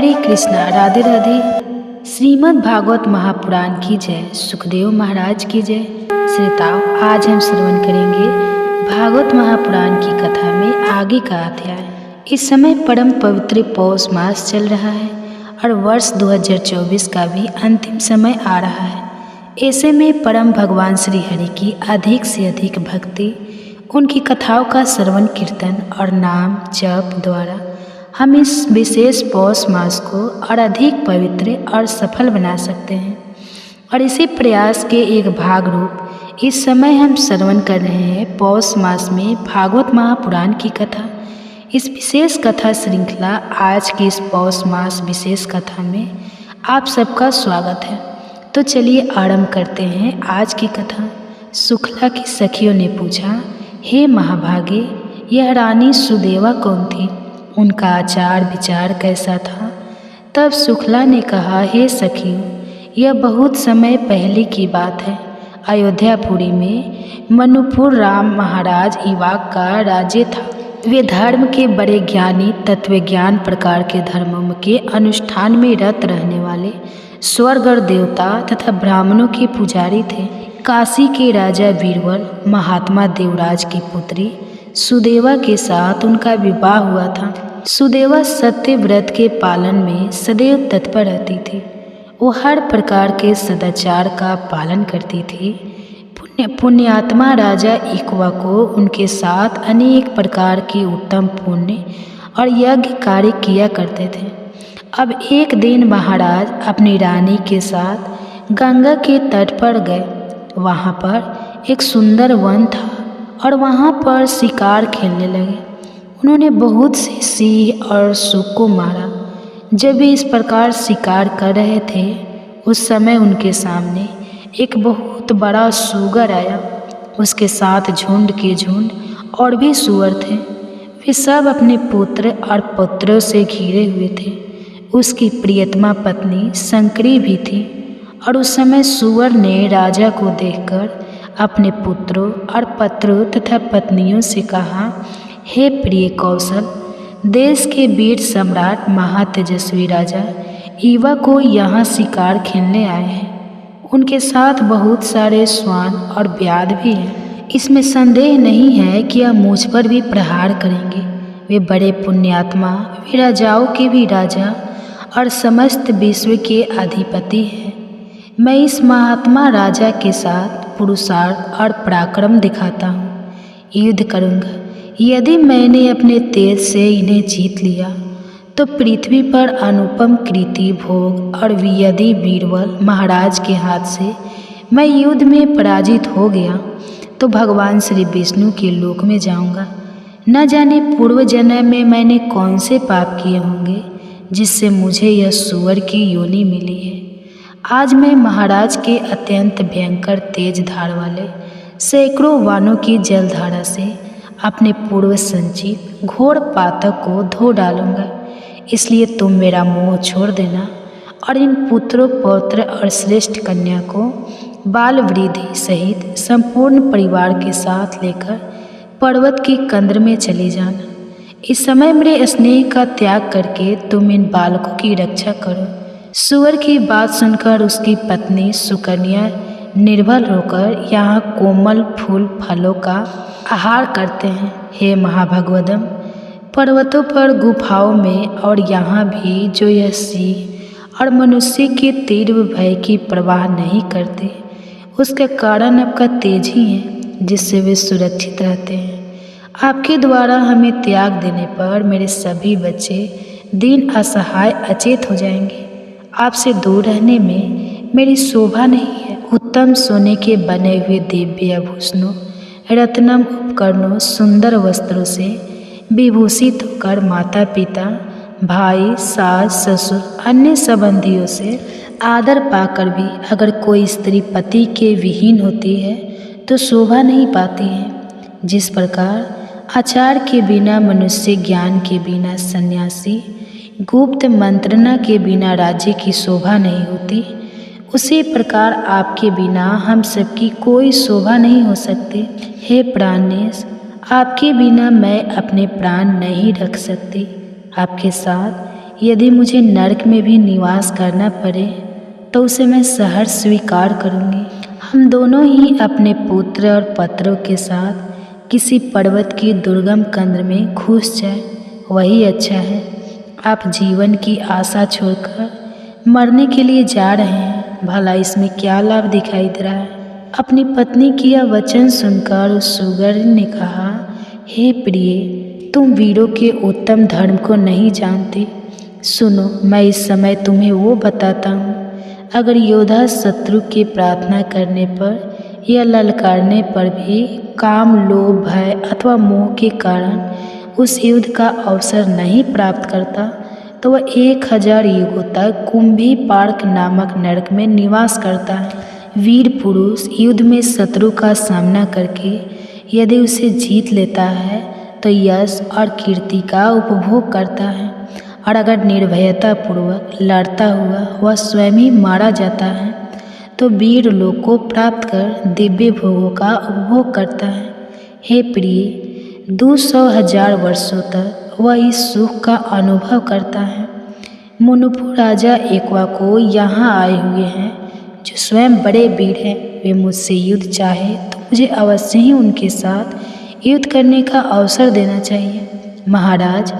हरे कृष्णा, राधे राधे। श्रीमद् भागवत महापुराण की जय। सुखदेव महाराज की जय। श्रोताओं, आज हम श्रवण करेंगे भागवत महापुराण की कथा में आगे का अध्याय। इस समय परम पवित्र पौष मास चल रहा है और वर्ष 2024 का भी अंतिम समय आ रहा है। ऐसे में परम भगवान श्री हरि की अधिक से अधिक भक्ति, उनकी कथाओं का श्रवण कीर्तन और नाम जप द्वारा हम इस विशेष पौष मास को और अधिक पवित्र और सफल बना सकते हैं। और इसी प्रयास के एक भाग रूप इस समय हम श्रवण कर रहे हैं पौष मास में भागवत महापुराण की कथा। इस विशेष कथा श्रृंखला आज की इस पौष मास विशेष कथा में आप सबका स्वागत है। तो चलिए आरंभ करते हैं आज की कथा। सुखला की सखियों ने पूछा, हे महाभागे, यह रानी सुदेवा कौन थी? उनका आचार विचार कैसा था? तब सुखला ने कहा, हे सखियों, यह बहुत समय पहले की बात है। अयोध्यापुरी में मनुपुर राम महाराज इवाक का राज्य था। वे धर्म के बड़े ज्ञानी, तत्वज्ञान प्रकार के धर्मों के अनुष्ठान में रत रहने वाले स्वर्ग और देवता तथा ब्राह्मणों के पुजारी थे। काशी के राजा बीरबल महात्मा देवराज की पुत्री सुदेवा के साथ उनका विवाह हुआ था। सुदेवा सत्य व्रत के पालन में सदैव तत्पर रहती थी। वो हर प्रकार के सदाचार का पालन करती थी। पुण्यात्मा राजा इक्वा को उनके साथ अनेक प्रकार के उत्तम पुण्य और यज्ञ कार्य किया करते थे। अब एक दिन महाराज अपनी रानी के साथ गंगा के तट पर गए। वहाँ पर एक सुंदर वन था और वहाँ पर शिकार खेलने लगे। उन्होंने बहुत से सिंह और सूअर को मारा। जब वे इस प्रकार शिकार कर रहे थे, उस समय उनके सामने एक बहुत बड़ा सूगर आया। उसके साथ झुंड के झुंड और भी सूअर थे। वे सब अपने पुत्र और पुत्रों से घिरे हुए थे। उसकी प्रियतमा पत्नी शंकरी भी थी। और उस समय सूअर ने राजा को देखकर अपने पुत्रों और पत्रों तथा पत्नियों से कहा, हे प्रिय कौशल, देश के वीर सम्राट महातेजस्वी राजा ईवा को यहाँ शिकार खेलने आए हैं। उनके साथ बहुत सारे श्वान और व्याध भी हैं। इसमें संदेह नहीं है कि यह मुझ पर भी प्रहार करेंगे। वे बड़े पुण्यात्मा, वे राजाओं के भी राजा और समस्त विश्व के अधिपति हैं। मैं इस महात्मा राजा के साथ पुरुषार्थ और पराक्रम दिखाता हूँ। युद्ध करूँगा। यदि मैंने अपने तेज से इन्हें जीत लिया तो पृथ्वी पर अनुपम कृति भोग, और यदि बीरबल महाराज के हाथ से मैं युद्ध में पराजित हो गया तो भगवान श्री विष्णु के लोक में जाऊँगा। न जाने पूर्व जन्म में मैंने कौन से पाप किए होंगे जिससे मुझे यह सूअर की योनि मिली है। आज मैं महाराज के अत्यंत भयंकर तेज धार वाले सैकड़ों वानों की जलधारा से अपने पूर्व संचित घोर पातक को धो डालूंगा। इसलिए तुम मेरा मोह छोड़ देना और इन पुत्रों, पौत्र और श्रेष्ठ कन्या को बाल वृद्धि सहित संपूर्ण परिवार के साथ लेकर पर्वत की कंद्र में चले जाना। इस समय मेरे स्नेह का त्याग करके तुम इन बालकों की रक्षा करो। सूअर की बात सुनकर उसकी पत्नी सुकन्या निर्भल होकर यहाँ कोमल फूल फलों का आहार करते हैं। हे महाभगवदम, पर्वतों पर, गुफाओं में और यहाँ भी जो यह सिंह और मनुष्य के तीव्र भय की परवाह नहीं करते, उसका कारण आपका तेज ही है जिससे वे सुरक्षित रहते हैं। आपके द्वारा हमें त्याग देने पर मेरे सभी बच्चे दीन असहाय अचेत हो जाएंगे। आपसे दूर रहने में मेरी शोभा नहीं है। उत्तम सोने के बने हुए दिव्य आभूषणों, रत्नम उपकरणों, सुंदर वस्त्रों से विभूषित होकर माता पिता, भाई, सास, ससुर, अन्य संबंधियों से आदर पाकर भी अगर कोई स्त्री पति के विहीन होती है तो शोभा नहीं पाती है। जिस प्रकार आचार के बिना मनुष्य, ज्ञान के बिना सन्यासी, गुप्त मंत्रणा के बिना राज्य की शोभा नहीं होती, उसी प्रकार आपके बिना हम सबकी कोई शोभा नहीं हो सकती। हे प्राणेश, आपके बिना मैं अपने प्राण नहीं रख सकती। आपके साथ यदि मुझे नरक में भी निवास करना पड़े तो उसे मैं सहर्ष स्वीकार करूँगी। हम दोनों ही अपने पुत्र और पत्रों के साथ किसी पर्वत की दुर्गम कंद में घुस जाए, वही अच्छा है। आप जीवन की आशा छोड़कर मरने के लिए जा रहे हैं, भला इसमें क्या लाभ दिखाई दे रहा है? अपनी पत्नी की यह वचन सुनकर उस सुगर ने कहा, हे प्रिय, तुम वीरों के उत्तम धर्म को नहीं जानते। सुनो, मैं इस समय तुम्हें वो बताता हूँ। अगर योद्धा शत्रु की प्रार्थना करने पर या ललकारने पर भी काम, लोभ, भय अथवा मोह के कारण उस युद्ध का अवसर नहीं प्राप्त करता तो वह 1000 युगों तक कुंभी पार्क नामक नरक में निवास करता है। वीर पुरुष युद्ध में शत्रु का सामना करके यदि उसे जीत लेता है तो यश और कीर्ति का उपभोग करता है, और अगर निर्भयता पूर्वक लड़ता हुआ वह स्वयं ही मारा जाता है तो वीर लोक को प्राप्त कर दिव्य भोगों का उपभोग करता है। हे प्रिय, 200,000 वर्षों तक वह इस सुख का अनुभव करता है। मुनुपु राजा एक्वा यहाँ आए हुए हैं, जो स्वयं बड़े वीर हैं। वे मुझसे युद्ध चाहे तो मुझे अवश्य ही उनके साथ युद्ध करने का अवसर देना चाहिए। महाराज,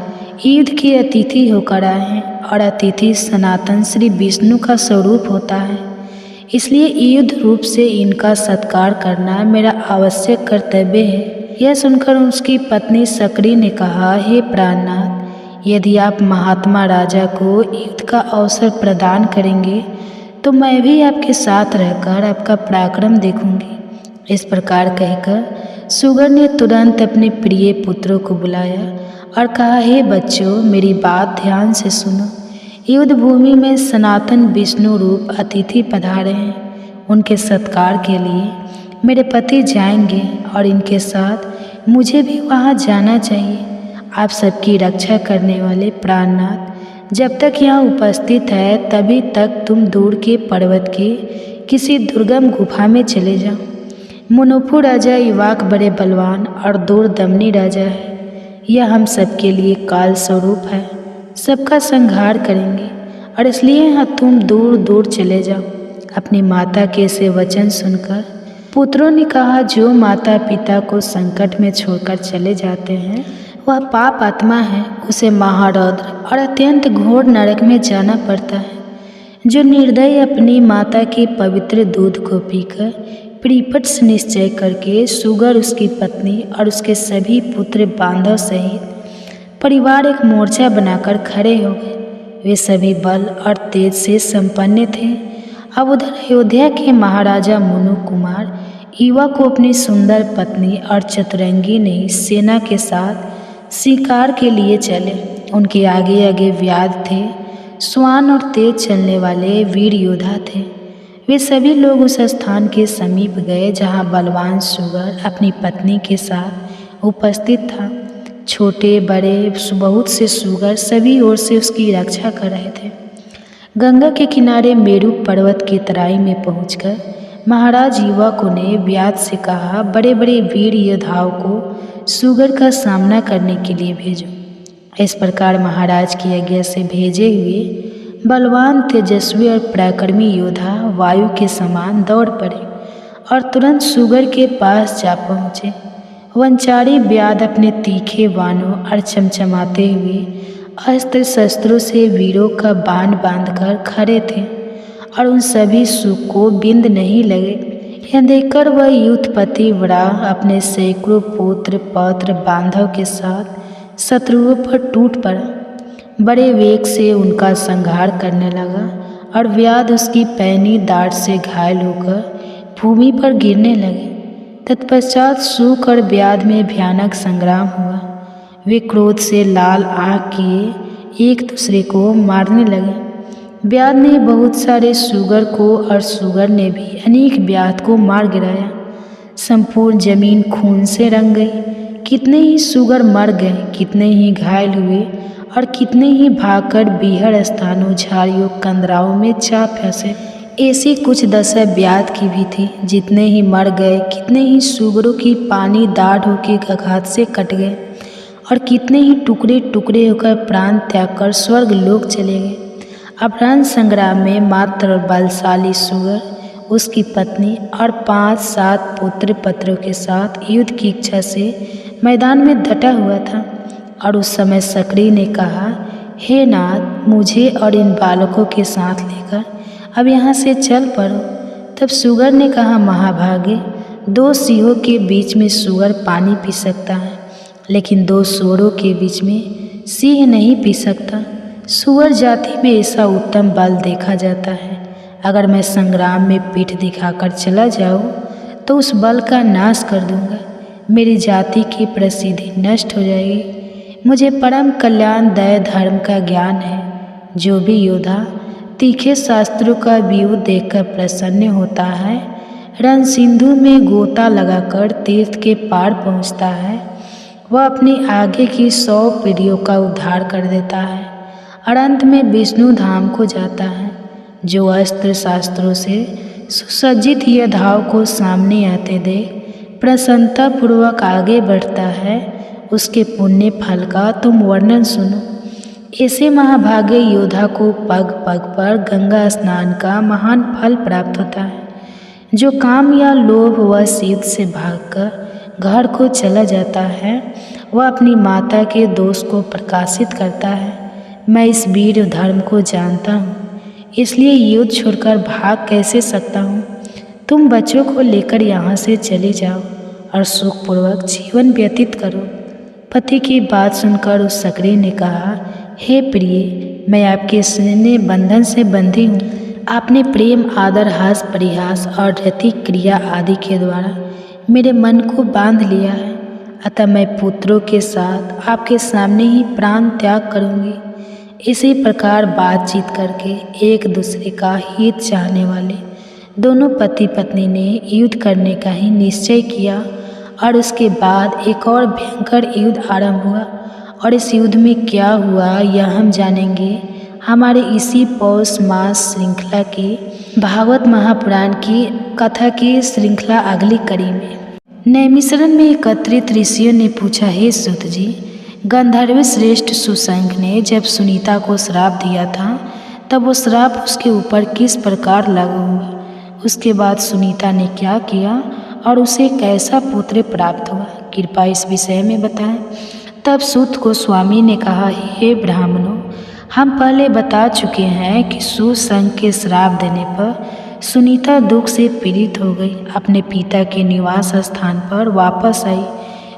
युद्ध के अतिथि होकर आए हैं, और अतिथि सनातन श्री विष्णु का स्वरूप होता है, इसलिए युद्ध रूप से इनका सत्कार करना मेरा आवश्यक कर्तव्य है। यह सुनकर उसकी पत्नी सकरी ने कहा, हे प्राणनाथ, यदि आप महात्मा राजा को युद्ध का अवसर प्रदान करेंगे तो मैं भी आपके साथ रहकर आपका पराक्रम देखूंगी। इस प्रकार कहकर सुगर ने तुरंत अपने प्रिय पुत्रों को बुलाया और कहा, हे बच्चों, मेरी बात ध्यान से सुनो। युद्ध भूमि में सनातन विष्णु रूप अतिथि पधारे हैं। उनके सत्कार के लिए मेरे पति जाएंगे और इनके साथ मुझे भी वहाँ जाना चाहिए। आप सबकी रक्षा करने वाले प्राणनाथ जब तक यहाँ उपस्थित है तभी तक तुम दूर के पर्वत के किसी दुर्गम गुफा में चले जाओ। मुनुपु राजा युवाक बड़े बलवान और दूरदमनी राजा है। यह हम सबके लिए काल स्वरूप है, सबका संहार करेंगे, और इसलिए यहाँ तुम दूर दूर चले जाओ। अपनी माता के से वचन सुनकर पुत्रों ने कहा, जो माता पिता को संकट में छोड़कर चले जाते हैं वह पाप आत्मा है, उसे महारौद्र और अत्यंत घोर नरक में जाना पड़ता है। जो निर्दयी अपनी माता के पवित्र दूध को पीकर प्रीपट से निश्चय करके सुगर, उसकी पत्नी और उसके सभी पुत्र बांधव सहित परिवार एक मोर्चा बनाकर खड़े हो गए। वे सभी बल और तेज से संपन्न थे। अब उधर अयोध्या के महाराजा मुनु कुमार युवा को अपनी सुंदर पत्नी और चतुरंगी ने सेना के साथ शिकार के लिए चले। उनके आगे आगे व्याध थे, श्वान और तेज चलने वाले वीर योद्धा थे। वे सभी लोग उस स्थान के समीप गए जहाँ बलवान सुगर अपनी पत्नी के साथ उपस्थित था। छोटे बड़े बहुत से सुगर सभी ओर से उसकी रक्षा कर रहे थे। गंगा के किनारे मेरू पर्वत की तराई में पहुंचकर महाराज युवक ने व्याध से कहा, बड़े बड़े वीर योद्धाओं को सुगर का सामना करने के लिए भेजो। इस प्रकार महाराज की आज्ञा से भेजे हुए बलवान, तेजस्वी और पराक्रमी योद्धा वायु के समान दौड़ पड़े और तुरंत सुगर के पास जा पहुँचे। वंचारी व्याध अपने तीखे बाणों और चमचमाते हुए अस्त्र शस्त्रों से वीरों का बाण बांधकर खड़े थे और उन सभी सुख को बिंद नहीं लगे। यह देखकर वह युद्धपति वराह अपने सैकड़ों पुत्र पौत्र बांधव के साथ शत्रुओं पर टूट पड़ा। बड़े वेग से उनका संहार करने लगा और व्याध उसकी पैनी दाढ़ से घायल होकर भूमि पर गिरने लगे। तत्पश्चात सूक और व्याध में भयानक संग्राम हुआ। वे क्रोध से लाल आँख किए एक दूसरे को मारने लगे। व्याध ने बहुत सारे सुगर को और सुगर ने भी अनेक व्याध को मार गिराया। संपूर्ण जमीन खून से रंग गई। कितने ही सुगर मर गए, कितने ही घायल हुए और कितने ही भागकर बीहड़ स्थानों, झाड़ियों, कंदराओं में जा फंसे। ऐसी कुछ दशा व्याध की भी थी। जितने ही मर गए, कितने ही सुगरों की पानी दाढ़ होके घात से कट गए और कितने ही टुकड़े टुकड़े होकर प्राण त्याग कर स्वर्ग लोक चले गए। अपहरण संग्राम में मात्र और बलशाली सुगर, उसकी पत्नी और 5-7 पुत्र पत्रों के साथ युद्ध की इच्छा से मैदान में डटा हुआ था। और उस समय सकरी ने कहा, हे नाथ, मुझे और इन बालकों के साथ लेकर अब यहाँ से चल पड़ो। तब सुगर ने कहा, महाभागे, 2 सिंहों के बीच में सुगर पानी पी सकता है, लेकिन 2 सूअरों के बीच में सिंह नहीं पी सकता। सुअर जाति में ऐसा उत्तम बल देखा जाता है, अगर मैं संग्राम में पीठ दिखाकर चला जाऊँ तो उस बल का नाश कर दूंगा, मेरी जाति की प्रसिद्धि नष्ट हो जाएगी। मुझे परम कल्याण दया धर्म का ज्ञान है। जो भी योद्धा तीखे शास्त्रों का व्यू देखकर प्रसन्न होता है, रण सिंधु में गोता लगाकर तीर्थ के पार पहुँचता है, वह अपनी आगे की 100 पीढ़ियों का उद्धार कर देता है और अंत में विष्णु धाम को जाता है। जो अस्त्र शास्त्रों से सुसज्जित योद्धाओं को सामने आते देख प्रसन्नतापूर्वक आगे बढ़ता है, उसके पुण्य फल का तुम वर्णन सुनो। ऐसे महाभागे योद्धा को पग पग पर गंगा स्नान का महान फल प्राप्त होता है। जो काम या लोभ व सीध से भागकर घर को चला जाता है, वह अपनी माता के दोष को प्रकाशित करता है। मैं इस वीर धर्म को जानता हूँ, इसलिए युद्ध छोड़कर भाग कैसे सकता हूँ। तुम बच्चों को लेकर यहाँ से चले जाओ और सुखपूर्वक जीवन व्यतीत करो। पति की बात सुनकर उस सकरी ने कहा, हे प्रिय, मैं आपके स्नेह बंधन से बंधी हूँ। आपने प्रेम, आदर, हास, परिहास और रति क्रिया आदि के द्वारा मेरे मन को बांध लिया है, अतः मैं पुत्रों के साथ आपके सामने ही प्राण त्याग करूँगी। इसी प्रकार बातचीत करके एक दूसरे का हित चाहने वाले दोनों पति पत्नी ने युद्ध करने का ही निश्चय किया और उसके बाद एक और भयंकर युद्ध आरंभ हुआ। और इस युद्ध में क्या हुआ यह हम जानेंगे हमारे इसी पौष मास श्रृंखला की भागवत महापुराण की कथा की श्रृंखला अगली कड़ी में। नैमिषारण्य में एकत्रित ऋषियों ने पूछा, हे सूत जी, गंधर्व श्रेष्ठ सुशंख ने जब सुनीता को श्राप दिया था तब वो श्राप उसके ऊपर किस प्रकार लागू हुआ, उसके बाद सुनीता ने क्या किया और उसे कैसा पुत्र प्राप्त हुआ, कृपया इस विषय में बताएं। तब सूत को स्वामी ने कहा, हे ब्राह्मणों, हम पहले बता चुके हैं कि सुशंख के श्राप देने पर सुनीता दुख से पीड़ित हो गई, अपने पिता के निवास स्थान पर वापस आई।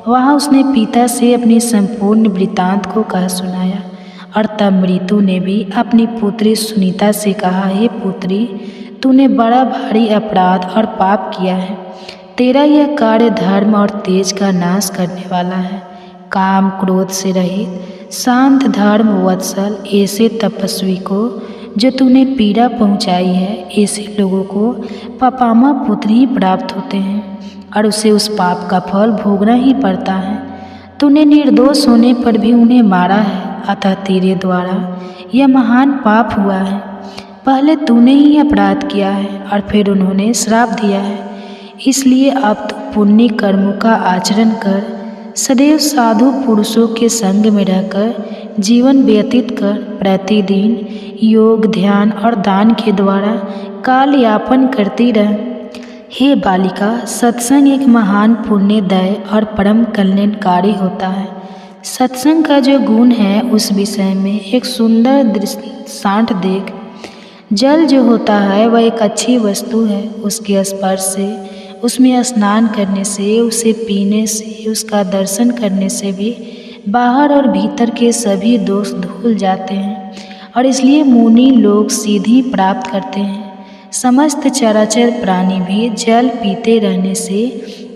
वहाँ उसने पिता से अपनी संपूर्ण वृत्तांत को कह सुनाया और तब मृत्यु ने भी अपनी पुत्री सुनीता से कहा, हे पुत्री, तूने बड़ा भारी अपराध और पाप किया है। तेरा यह कार्य धर्म और तेज का नाश करने वाला है। काम क्रोध से रहित शांत धर्म वत्सल ऐसे तपस्वी को जो तूने पीड़ा पहुंचाई है, ऐसे लोगों को पापामा पुत्र ही प्राप्त होते हैं और उसे उस पाप का फल भोगना ही पड़ता है। तूने निर्दोष होने पर भी उन्हें मारा है, अतः तेरे द्वारा यह महान पाप हुआ है। पहले तूने ही अपराध किया है और फिर उन्होंने श्राप दिया है, इसलिए अब तू पुण्य कर्मों का आचरण कर, सदैव साधु पुरुषों के संग में रहकर जीवन व्यतीत कर, प्रतिदिन योग, ध्यान और दान के द्वारा काल यापन करती रह। हे बालिका, सत्संग एक महान पुण्यदायी और परम कल्याणकारी होता है। सत्संग का जो गुण है उस विषय में एक सुंदर दृष्टांत देख। जल जो होता है वह एक अच्छी वस्तु है, उसके स्पर्श से, उसमें स्नान करने से, उसे पीने से, उसका दर्शन करने से भी बाहर और भीतर के सभी दोष धुल जाते हैं और इसलिए मुनि लोग सीधी प्राप्त करते हैं। समस्त चराचर प्राणी भी जल पीते रहने से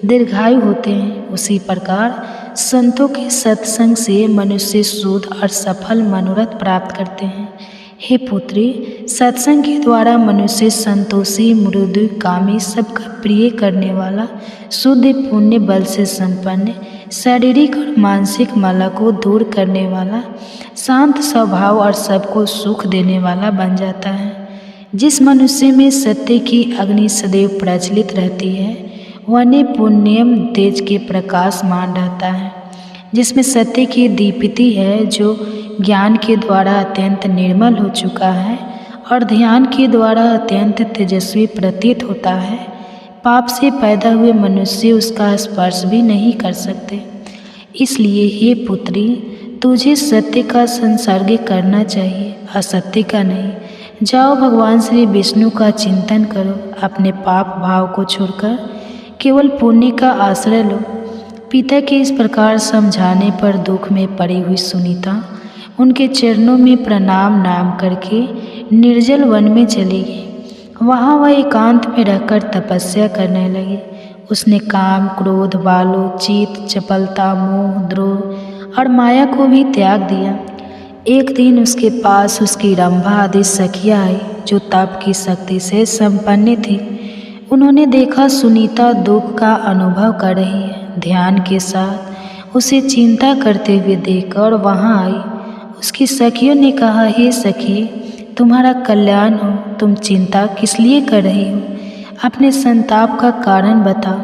दीर्घायु होते हैं। उसी प्रकार संतों के सत्संग से मनुष्य शुद्ध और सफल मनोरथ प्राप्त करते हैं। हे पुत्री, सत्संग के द्वारा मनुष्य संतोषी, मृदु, कामी, सबका प्रिय करने वाला, शुद्ध पुण्य बल से संपन्न, शारीरिक और मानसिक माला को दूर करने वाला, शांत स्वभाव और सबको सुख देने वाला बन जाता है। जिस मनुष्य में सत्य की अग्नि सदैव प्रज्वलित रहती है, वह पुण्यम तेज के प्रकाशमान रहता है। जिसमें सत्य की दीप्ति है, जो ज्ञान के द्वारा अत्यंत निर्मल हो चुका है और ध्यान के द्वारा अत्यंत तेजस्वी प्रतीत होता है। पाप से पैदा हुए मनुष्य उसका स्पर्श भी नहीं कर सकते। इसलिए हे पुत्री, तुझे सत्य का संसर्ग करना चाहिए, असत्य का नहीं। जाओ, भगवान श्री विष्णु का चिंतन करो, अपने पाप भाव को छोड़कर केवल पुण्य का आश्रय लो। पिता के इस प्रकार समझाने पर दुख में पड़ी हुई सुनीता उनके चरणों में प्रणाम नाम करके निर्जल वन में चली गई। वहाँ वह एकांत में रहकर तपस्या करने लगी। उसने काम, क्रोध, बालो, चीत, चपलता, मोह, द्रोह और माया को भी त्याग दिया। एक दिन उसके पास उसकी रंभा आदि सखियाँ आई, जो तप की शक्ति से संपन्न थी। उन्होंने देखा सुनीता दुख का अनुभव कर रही है। ध्यान के साथ उसे चिंता करते हुए देखकर वहाँ आई। उसकी सखियों ने कहा, हे सखी, तुम्हारा कल्याण हो, तुम चिंता किस लिए कर रही हो? अपने संताप का कारण बताओ।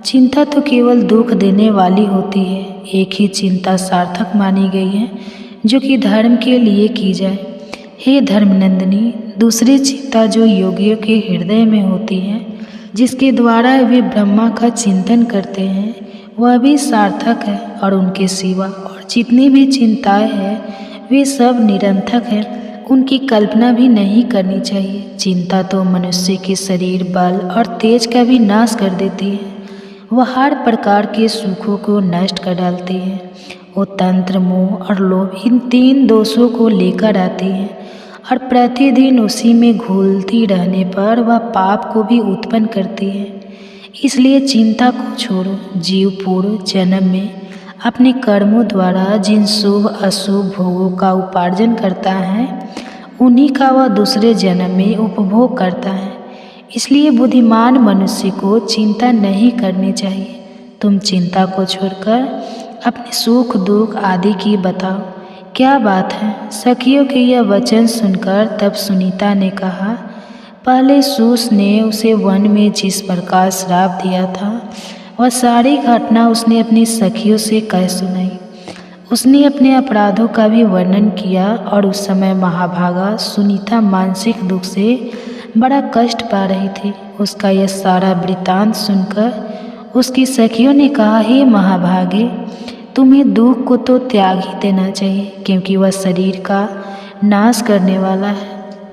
चिंता तो केवल दुख देने वाली होती है। एक ही चिंता सार्थक मानी गई है, जो कि धर्म के लिए की जाए। हे धर्मनंदिनी, दूसरी चिंता जो योगियों के हृदय में होती है, जिसके द्वारा वे ब्रह्मा का चिंतन करते हैं, वह भी सार्थक है। और उनके सिवा और जितनी भी चिंताएं हैं, वे सब निरर्थक हैं। उनकी कल्पना भी नहीं करनी चाहिए। चिंता तो मनुष्य के शरीर, बल और तेज का भी नाश कर देती है। वह हर प्रकार के सुखों को नष्ट कर डालती है। वो तंत्र, मोह और लोभ, इन तीन दोषों को लेकर आती है और प्रतिदिन उसी में घुलती रहने पर वह पाप को भी उत्पन्न करती है। इसलिए चिंता को छोड़ो। जीव पूर्व जन्म में अपने कर्मों द्वारा जिन शुभ अशुभ भोगों का उपार्जन करता है, उन्हीं का वह दूसरे जन्म में उपभोग करता है। इसलिए बुद्धिमान मनुष्य को चिंता नहीं करनी चाहिए। तुम चिंता को छोड़कर अपने सुख दुख आदि की बताओ, क्या बात है? सखियों के यह वचन सुनकर तब सुनीता ने कहा, पहले सूस ने उसे वन में जिस प्रकार श्राप दिया था, वह सारी घटना उसने अपनी सखियों से कह सुनाई। उसने अपने अपराधों का भी वर्णन किया और उस समय महाभागा सुनीता मानसिक दुख से बड़ा कष्ट पा रही थी। उसका यह सारा वृत्तांत सुनकर उसकी सखियों ने कहा, हे महाभागे, तुम्हें दुख को तो त्याग ही देना चाहिए, क्योंकि वह शरीर का नाश करने वाला है।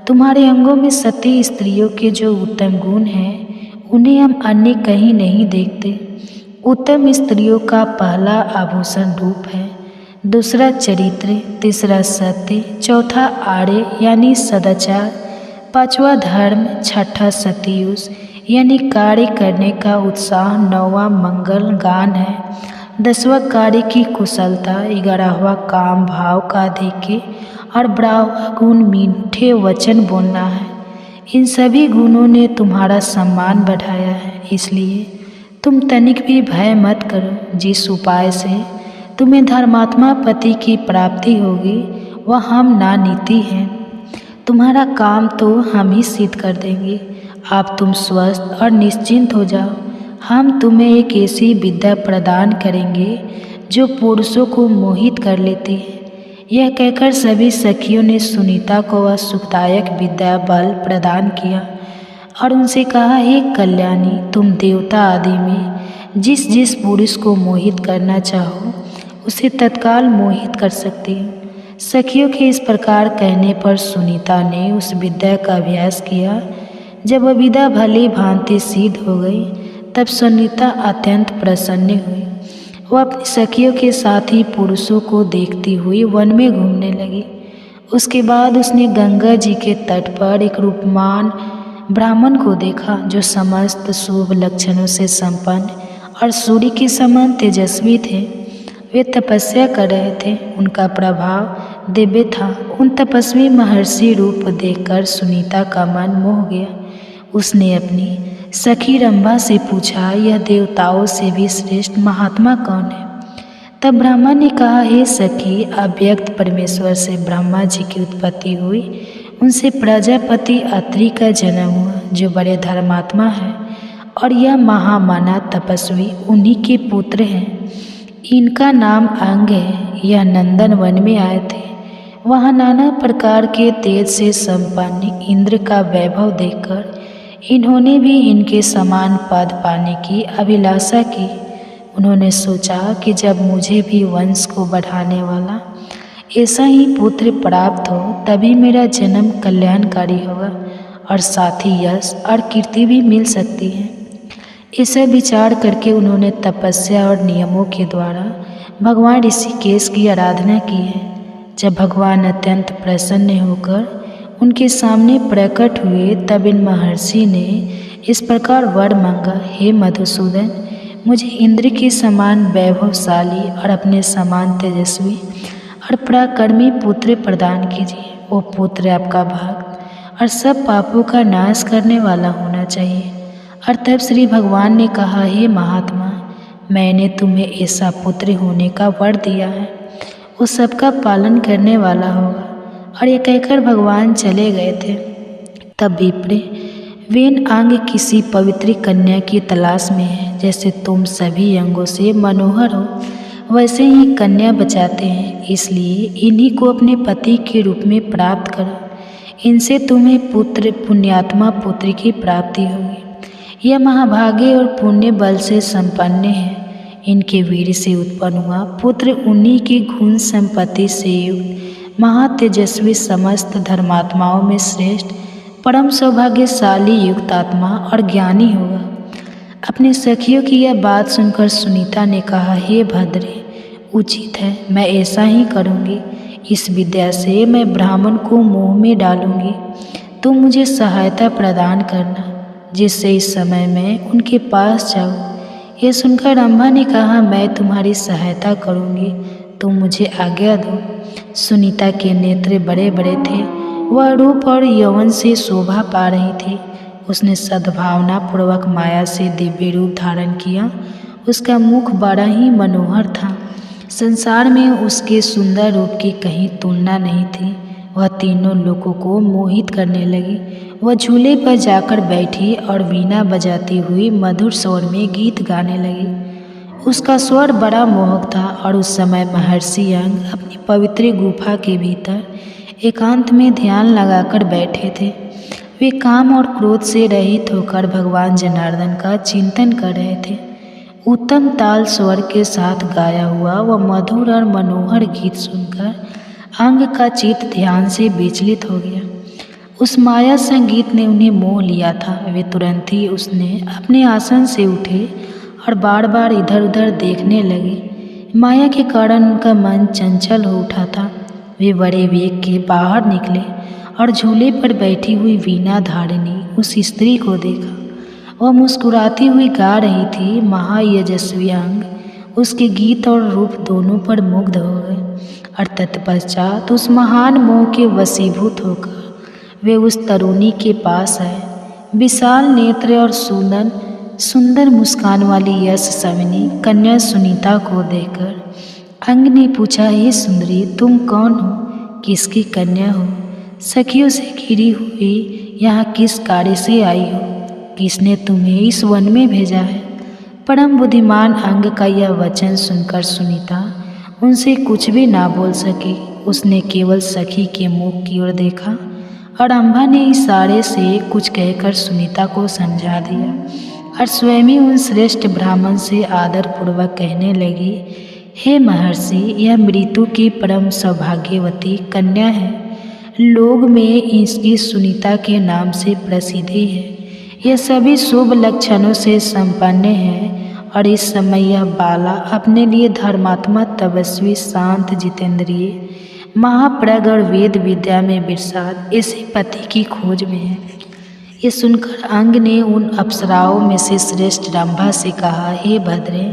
तुम्हारे अंगों में सती स्त्रियों के जो उत्तम गुण हैं, उन्हें हम अन्य कहीं नहीं देखते। उत्तम स्त्रियों का पहला आभूषण रूप है, दूसरा चरित्र, तीसरा सत्य, चौथा आर्य यानी सदाचार, पांचवा धर्म, छठा सतयुज यानी कार्य करने का उत्साह, नौवां मंगल गान है, 10वां कार्य की कुशलता, 11वां काम भाव का अधिक्य और 12वां गुण मीठे वचन बोलना है। इन सभी गुणों ने तुम्हारा सम्मान बढ़ाया है। इसलिए तुम तनिक भी भय मत करो। जिस उपाय से तुम्हें धर्मात्मा पति की प्राप्ति होगी, वह हम नानीति हैं। तुम्हारा काम तो हम ही सिद्ध कर देंगे। अब तुम स्वस्थ और निश्चिंत हो जाओ। हम तुम्हें एक ऐसी विद्या प्रदान करेंगे जो पुरुषों को मोहित कर लेती है। यह कहकर सभी सखियों ने सुनीता को वह सुखदायक विद्या बल प्रदान किया और उनसे कहा, हे कल्याणी, तुम देवता आदि में जिस जिस पुरुष को मोहित करना चाहो, उसे तत्काल मोहित कर सकती हो। सखियों के इस प्रकार कहने पर सुनीता ने उस विद्या का अभ्यास किया। जब वह विद्या भली भांति सिद्ध हो गई, तब सुनीता अत्यंत प्रसन्न हुई। वह अपनी सखियों के साथ ही पुरुषों को देखती हुई वन में घूमने लगी। उसके बाद उसने गंगा जी के तट पर एक रूपमान ब्राह्मण को देखा, जो समस्त शुभ लक्षणों से संपन्न और सूर्य के समान तेजस्वी थे। वे तपस्या कर रहे थे। उनका प्रभाव दिव्य था। उन तपस्वी महर्षि रूप देखकर सुनीता का मन मोह गया। उसने अपनी सखी रंभा से पूछा, यह देवताओं से भी श्रेष्ठ महात्मा कौन है? तब ब्रह्मा ने कहा, हे सखी, अव्यक्त परमेश्वर से ब्रह्मा जी की उत्पत्ति हुई। उनसे प्रजापति अत्रि का जन्म हुआ, जो बड़े धर्मात्मा है, और यह महामाना तपस्वी उन्हीं के पुत्र हैं। इनका नाम अंग है। यह नंदन वन में आए थे। वहाँ नाना प्रकार के तेज से संपन्न इंद्र का वैभव देखकर इन्होंने भी इनके समान पद पाने की अभिलाषा की। उन्होंने सोचा कि जब मुझे भी वंश को बढ़ाने वाला ऐसा ही पुत्र प्राप्त हो तभी मेरा जन्म कल्याणकारी होगा और साथ ही यश और कीर्ति भी मिल सकती है। ऐसा विचार करके उन्होंने तपस्या और नियमों के द्वारा भगवान ऋषिकेश की आराधना की है। जब भगवान अत्यंत प्रसन्न होकर उनके सामने प्रकट हुए तब इन महर्षि ने इस प्रकार वर मांगा, हे मधुसूदन, मुझे इंद्र के समान वैभवशाली और अपने समान तेजस्वी और पराक्रमी पुत्र प्रदान कीजिए। वो पुत्र आपका भक्त और सब पापों का नाश करने वाला होना चाहिए। और तब श्री भगवान ने कहा, हे महात्मा, मैंने तुम्हें ऐसा पुत्र होने का वर दिया है, वो सबका पालन करने वाला होगा। और ये कहकर भगवान चले गए थे। तब विप्र, वेन अंग किसी पवित्र कन्या की तलाश में है। जैसे तुम सभी अंगों से मनोहर हो वैसे ही कन्या बचाते हैं, इसलिए इन्हीं को अपने पति के रूप में प्राप्त करो। इनसे तुम्हें पुत्र पुण्यात्मा पुत्र की प्राप्ति होगी। यह महाभागे और पुण्य बल से संपन्न है। इनके वीर से उत्पन्न हुआ पुत्र उन्हीं की गुण संपत्ति से युक्त महातेजस्वी समस्त धर्मात्माओं में श्रेष्ठ परम सौभाग्यशाली युक्त आत्मा और ज्ञानी होगा। अपने सखियों की यह बात सुनकर सुनीता ने कहा, हे भद्रे, उचित है, मैं ऐसा ही करूँगी। इस विद्या से मैं ब्राह्मण को मोह में डालूँगी। तुम मुझे सहायता प्रदान करना जिससे इस समय मैं उनके पास जाऊँ। यह सुनकर रंभा ने कहा, मैं तुम्हारी सहायता करूँगी, तुम मुझे आज्ञा दो। सुनीता के नेत्र बड़े बड़े थे। वह रूप और यौवन से शोभा पा रही थी। उसने सद्भावना पूर्वक माया से दिव्य रूप धारण किया। उसका मुख बड़ा ही मनोहर था। संसार में उसके सुंदर रूप की कहीं तुलना नहीं थी। वह तीनों लोगों को मोहित करने लगी। वह झूले पर जाकर बैठी और वीणा बजाती हुई मधुर स्वर में गीत गाने लगी। उसका स्वर बड़ा मोहक था और उस समय महर्षि अंग अपनी पवित्र गुफा के भीतर एकांत में ध्यान लगाकर बैठे थे। वे काम और क्रोध से रहित होकर भगवान जनार्दन का चिंतन कर रहे थे। उत्तम ताल स्वर के साथ गाया हुआ वह मधुर और मनोहर गीत सुनकर अंग का चित्त ध्यान से विचलित हो गया। उस माया संगीत ने उन्हें मोह लिया था। वे तुरंत ही उसने अपने आसन से उठे और बार बार इधर उधर देखने लगे। माया के कारण उनका मन चंचल हो उठा था। वे बड़े वेग के बाहर निकले और झूले पर बैठी हुई वीणा धारिणी उस स्त्री को देखा। वह मुस्कुराती हुई गा रही थी। महायजस्वी अंग उसके गीत और रूप दोनों पर मुग्ध हो गए और तत्पश्चात उस महान मोह के वशीभूत होकर वे उस तरुणी के पास आए। विशाल नेत्र और सुंदर मुस्कान वाली यश सविनी कन्या सुनीता को देखकर अंग ने पूछा, हे सुंदरी, तुम कौन हो? किसकी कन्या हो? सखियों से घिरी हुई यहाँ किस कार्य से आई हो? किसने तुम्हें इस वन में भेजा है? परम बुद्धिमान अंग का यह वचन सुनकर सुनीता उनसे कुछ भी ना बोल सकी। उसने केवल सखी के मुख की ओर देखा और रंभा ने इशारे से कुछ कहकर सुनीता को समझा दिया और स्वयं ही उन श्रेष्ठ ब्राह्मण से आदरपूर्वक कहने लगी, हे महर्षि, यह मृत्यु की परम सौभाग्यवती कन्या है। लोग में इसकी सुनीता के नाम से प्रसिद्धि है। यह सभी शुभ लक्षणों से संपन्न है और इस समय यह बाला अपने लिए धर्मात्मा तपस्वी शांत जितेंद्रिय महाप्रज्ञ और वेद विद्या में विरसाद ऐसे पति की खोज में है। ये सुनकर अंग ने उन अप्सराओं में से श्रेष्ठ रंभा से कहा, हे भद्रे,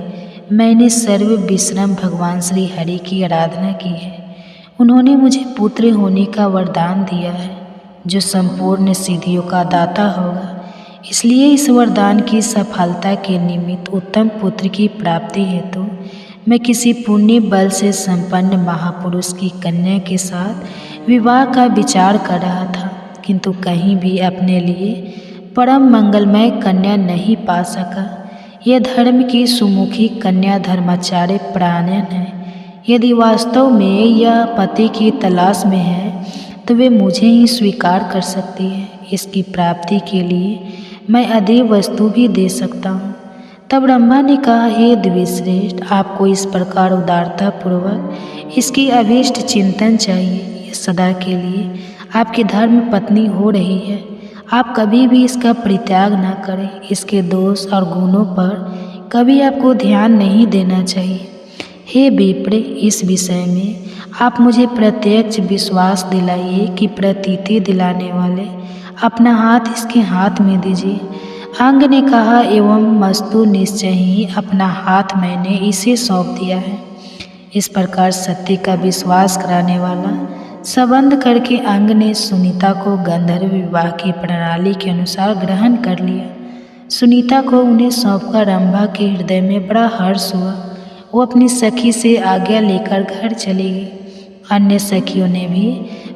मैंने सर्व विश्रम भगवान श्री हरि की आराधना की है। उन्होंने मुझे पुत्र होने का वरदान दिया है जो संपूर्ण सिद्धियों का दाता होगा। इसलिए इस वरदान की सफलता के निमित्त उत्तम पुत्र की प्राप्ति हेतु मैं किसी पुण्य बल से संपन्न महापुरुष की कन्या के साथ विवाह का विचार कर रहा था, किंतु कहीं भी अपने लिए परम मंगलमय कन्या नहीं पा सका। यह धर्म की सुमुखी कन्या धर्माचार्य परायण है। यदि वास्तव में यह पति की तलाश में है तो वे मुझे ही स्वीकार कर सकती है। इसकी प्राप्ति के लिए मैं अदेय वस्तु भी दे सकता हूँ। तब ब्रह्मा ने कहा, हे द्विश्रेष्ठ, आपको इस प्रकार उदारता पूर्वक इसकी अभीष्ट चिंतन चाहिए। यह सदा के लिए आपकी धर्म पत्नी हो रही है। आप कभी भी इसका परित्याग न करें। इसके दोष और गुणों पर कभी आपको ध्यान नहीं देना चाहिए। हे विप्र, इस विषय में आप मुझे प्रत्यक्ष विश्वास दिलाइए कि प्रतीति दिलाने वाले अपना हाथ इसके हाथ में दीजिए। अंग ने कहा, एवं मस्तु, निश्चय ही अपना हाथ मैंने इसे सौंप दिया है। इस प्रकार सत्य का विश्वास कराने वाला संबंध करके अंग ने सुनीता को गंधर्व विवाह की प्रणाली के अनुसार ग्रहण कर लिया। सुनीता को उन्हें सौंपकर रंभा के हृदय में बड़ा हर्ष हुआ। वो अपनी सखी से आज्ञा लेकर घर चली गई। अन्य सखियों ने भी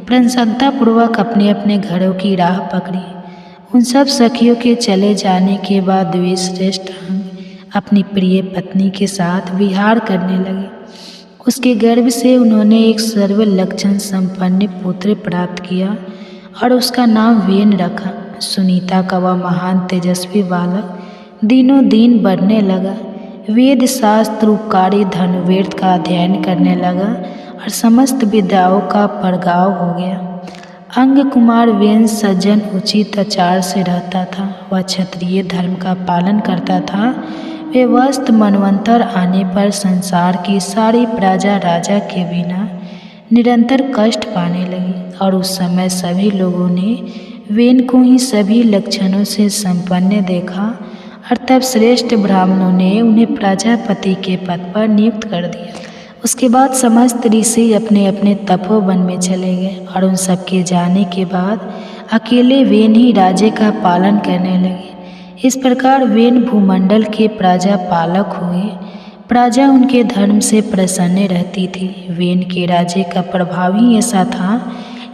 प्रसन्नतापूर्वक अपने अपने घरों की राह पकड़ी। उन सब सखियों के चले जाने के बाद द्विश्रेष्ठ अंग अपनी प्रिय पत्नी के साथ विहार करने लगे। उसके गर्भ से उन्होंने एक सर्व लक्षण संपन्न पुत्र प्राप्त किया और उसका नाम वेन रखा। सुनीता का वह महान तेजस्वी बालक दिनों दिन बढ़ने लगा। वेद शास्त्र उपकारी धनुर्वेद का अध्ययन करने लगा और समस्त विद्याओं का परगाव हो गया। अंग कुमार वेन सज्जन उचित आचार से रहता था। वह क्षत्रिय धर्म का पालन करता था। वे वस्त मनवंतर आने पर संसार की सारी प्रजा राजा के बिना निरंतर कष्ट पाने लगी और उस समय सभी लोगों ने वेन को ही सभी लक्षणों से संपन्न देखा और तब श्रेष्ठ ब्राह्मणों ने उन्हें प्रजापति के पद पर नियुक्त कर दिया। उसके बाद समस्त ऋषि अपने अपने तपोवन में चले गए और उन सबके जाने के बाद अकेले वेन ही राज्य का पालन करने लगे। इस प्रकार वेन भूमंडल के प्रजा पालक हुए। प्रजा उनके धर्म से प्रसन्न रहती थी। वेन के राज्य का प्रभाव ही ऐसा था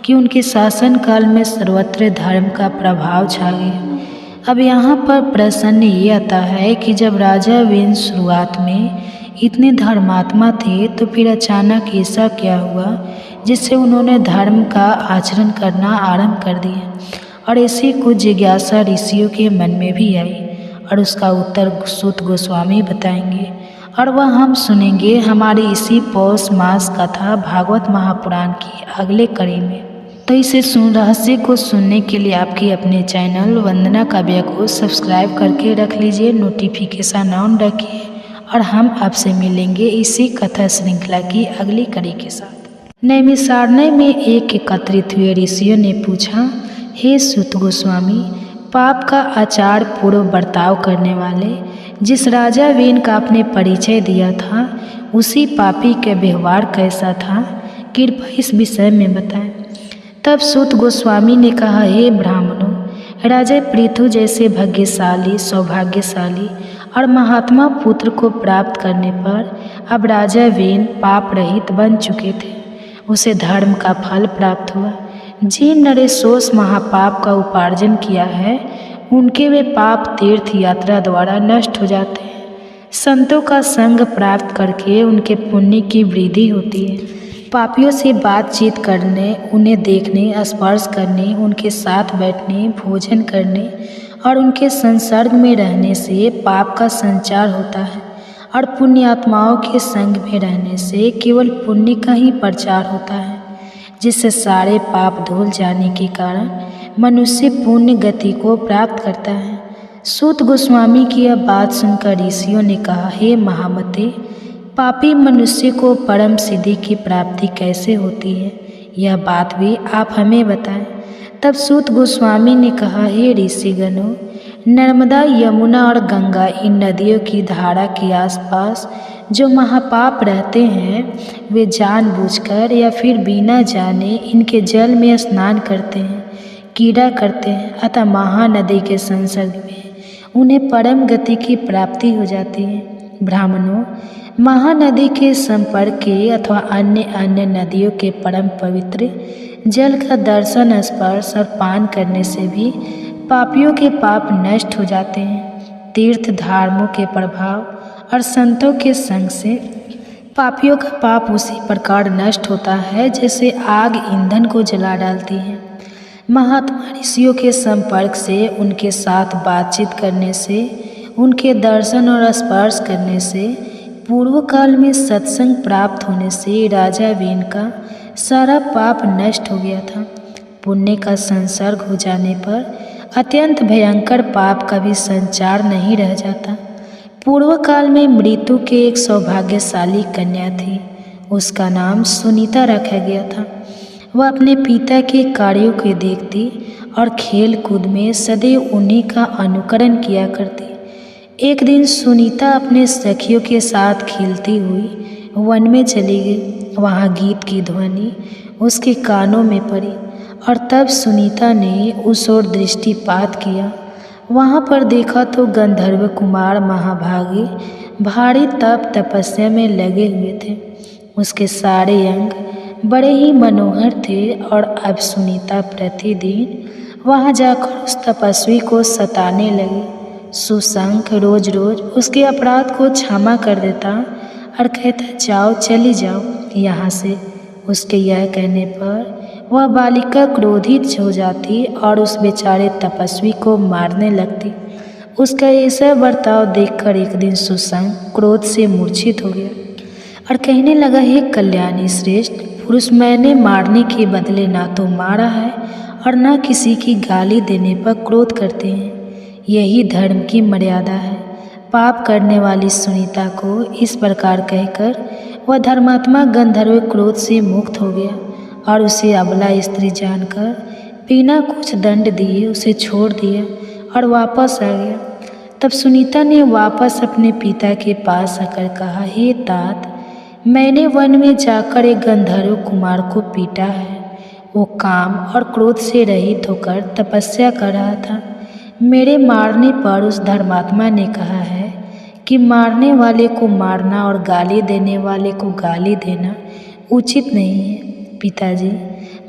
कि उनके शासन काल में सर्वत्र धर्म का प्रभाव छा गया। अब यहाँ पर प्रश्न ये आता है कि जब राजा वेन शुरुआत में इतने धर्मात्मा थे तो फिर अचानक ऐसा क्या हुआ जिससे उन्होंने धर्म का आचरण करना आरंभ कर दिया। और ऐसी कुछ जिज्ञासा ऋषियों के मन में भी आई और उसका उत्तर सूत गोस्वामी बताएंगे और वह हम सुनेंगे हमारी इसी पौष मास कथा भागवत महापुराण की अगले कड़ी में। तो इसे रहस्य को सुनने के लिए आपके अपने चैनल वंदना काव्य को सब्सक्राइब करके रख लीजिए, नोटिफिकेशन ऑन रखिए और हम आपसे मिलेंगे इसी कथा श्रृंखला की अगली कड़ी के साथ। नैमिषारण्य में एकत्रित हुए ऋषियों ने पूछा, हे सूत गोस्वामी, पाप का आचार पूर्व बर्ताव करने वाले जिस राजा वेन का आपने परिचय दिया था उसी पापी का व्यवहार कैसा था, कृपया इस विषय में बताएं। तब सूत गोस्वामी ने कहा, हे ब्राह्मणों, राजा पृथु जैसे भाग्यशाली, सौभाग्यशाली और महात्मा पुत्र को प्राप्त करने पर अब राजा वेन पाप रहित बन चुके थे। उसे धर्म का फल प्राप्त हुआ। जिन नरेशों महापाप का उपार्जन किया है उनके वे पाप तीर्थ यात्रा द्वारा नष्ट हो जाते हैं। संतों का संग प्राप्त करके उनके पुण्य की वृद्धि होती है। पापियों से बातचीत करने, उन्हें देखने, स्पर्श करने, उनके साथ बैठने, भोजन करने और उनके संसर्ग में रहने से पाप का संचार होता है और पुण्य आत्माओं के संग में रहने से केवल पुण्य का ही प्रचार होता है, जिससे सारे पाप धुल जाने के कारण मनुष्य पुण्य गति को प्राप्त करता है। सूत गोस्वामी की यह बात सुनकर ऋषियों ने कहा, हे महामते, पापी मनुष्य को परम सिद्धि की प्राप्ति कैसे होती है, यह बात भी आप हमें बताएं। तब सूत गोस्वामी ने कहा, हे ऋषिगणों, नर्मदा, यमुना और गंगा इन नदियों की धारा के आसपास जो महापाप रहते हैं वे जानबूझकर या फिर बिना जाने इनके जल में स्नान करते हैं, कीड़ा करते हैं, अतः महानदी के संसर्ग में उन्हें परम गति की प्राप्ति हो जाती है। ब्राह्मणों, महानदी के संपर्क के अथवा अन्य नदियों के परम पवित्र जल का दर्शन, स्पर्श और पान करने से भी पापियों के पाप नष्ट हो जाते हैं। तीर्थ धार्मों के प्रभाव और संतों के संग से पापियों का पाप उसी प्रकार नष्ट होता है जैसे आग ईंधन को जला डालती है। महात्मा ऋषियों के संपर्क से, उनके साथ बातचीत करने से, उनके दर्शन और स्पर्श करने से, पूर्व काल में सत्संग प्राप्त होने से राजा वीन का सारा पाप नष्ट हो गया था। पुण्य का संसर्ग हो जाने पर अत्यंत भयंकर पाप का भी संचार नहीं रह जाता। पूर्व काल में मृत्यु के एक सौभाग्यशाली कन्या थी। उसका नाम सुनीता रखा गया था। वह अपने पिता के कार्यों को देखती और खेल कूद में सदैव उन्हीं का अनुकरण किया करती। एक दिन सुनीता अपने सखियों के साथ खेलती हुई वन में चली गई। वहाँ गीत की ध्वनि उसके कानों में पड़ी और तब सुनीता ने उस ओर दृष्टिपात किया। वहाँ पर देखा तो गंधर्व कुमार महाभागी भारी तप तपस्या में लगे हुए थे। उसके सारे अंग बड़े ही मनोहर थे और अब सुनीता प्रतिदिन वहाँ जाकर उस तपस्वी को सताने लगी। सुशंख रोज रोज उसके अपराध को क्षमा कर देता और कहता, जाओ चली जाओ यहाँ से। उसके यह कहने पर वह बालिका क्रोधित हो जाती और उस बेचारे तपस्वी को मारने लगती। उसका ऐसा बर्ताव देखकर एक दिन सुशंख क्रोध से मूर्छित हो गया और कहने लगा, हे कल्याणी श्रेष्ठ पुरुष, मैंने मारने के बदले ना तो मारा है और ना किसी की गाली देने पर क्रोध करते हैं। यही धर्म की मर्यादा है। पाप करने वाली सुनीता को इस प्रकार कहकर वह धर्मात्मा गंधर्व क्रोध से मुक्त हो गया और उसे अबला स्त्री जानकर बिना कुछ दंड दिए उसे छोड़ दिया और वापस आ गया। तब सुनीता ने वापस अपने पिता के पास आकर कहा, हे तात, मैंने वन में जाकर एक गंधर्व कुमार को पीटा है। वो काम और क्रोध से रहित होकर तपस्या कर रहा था। मेरे मारने पर उस धर्मात्मा ने कहा है कि मारने वाले को मारना और गाली देने वाले को गाली देना उचित नहीं है। पिताजी,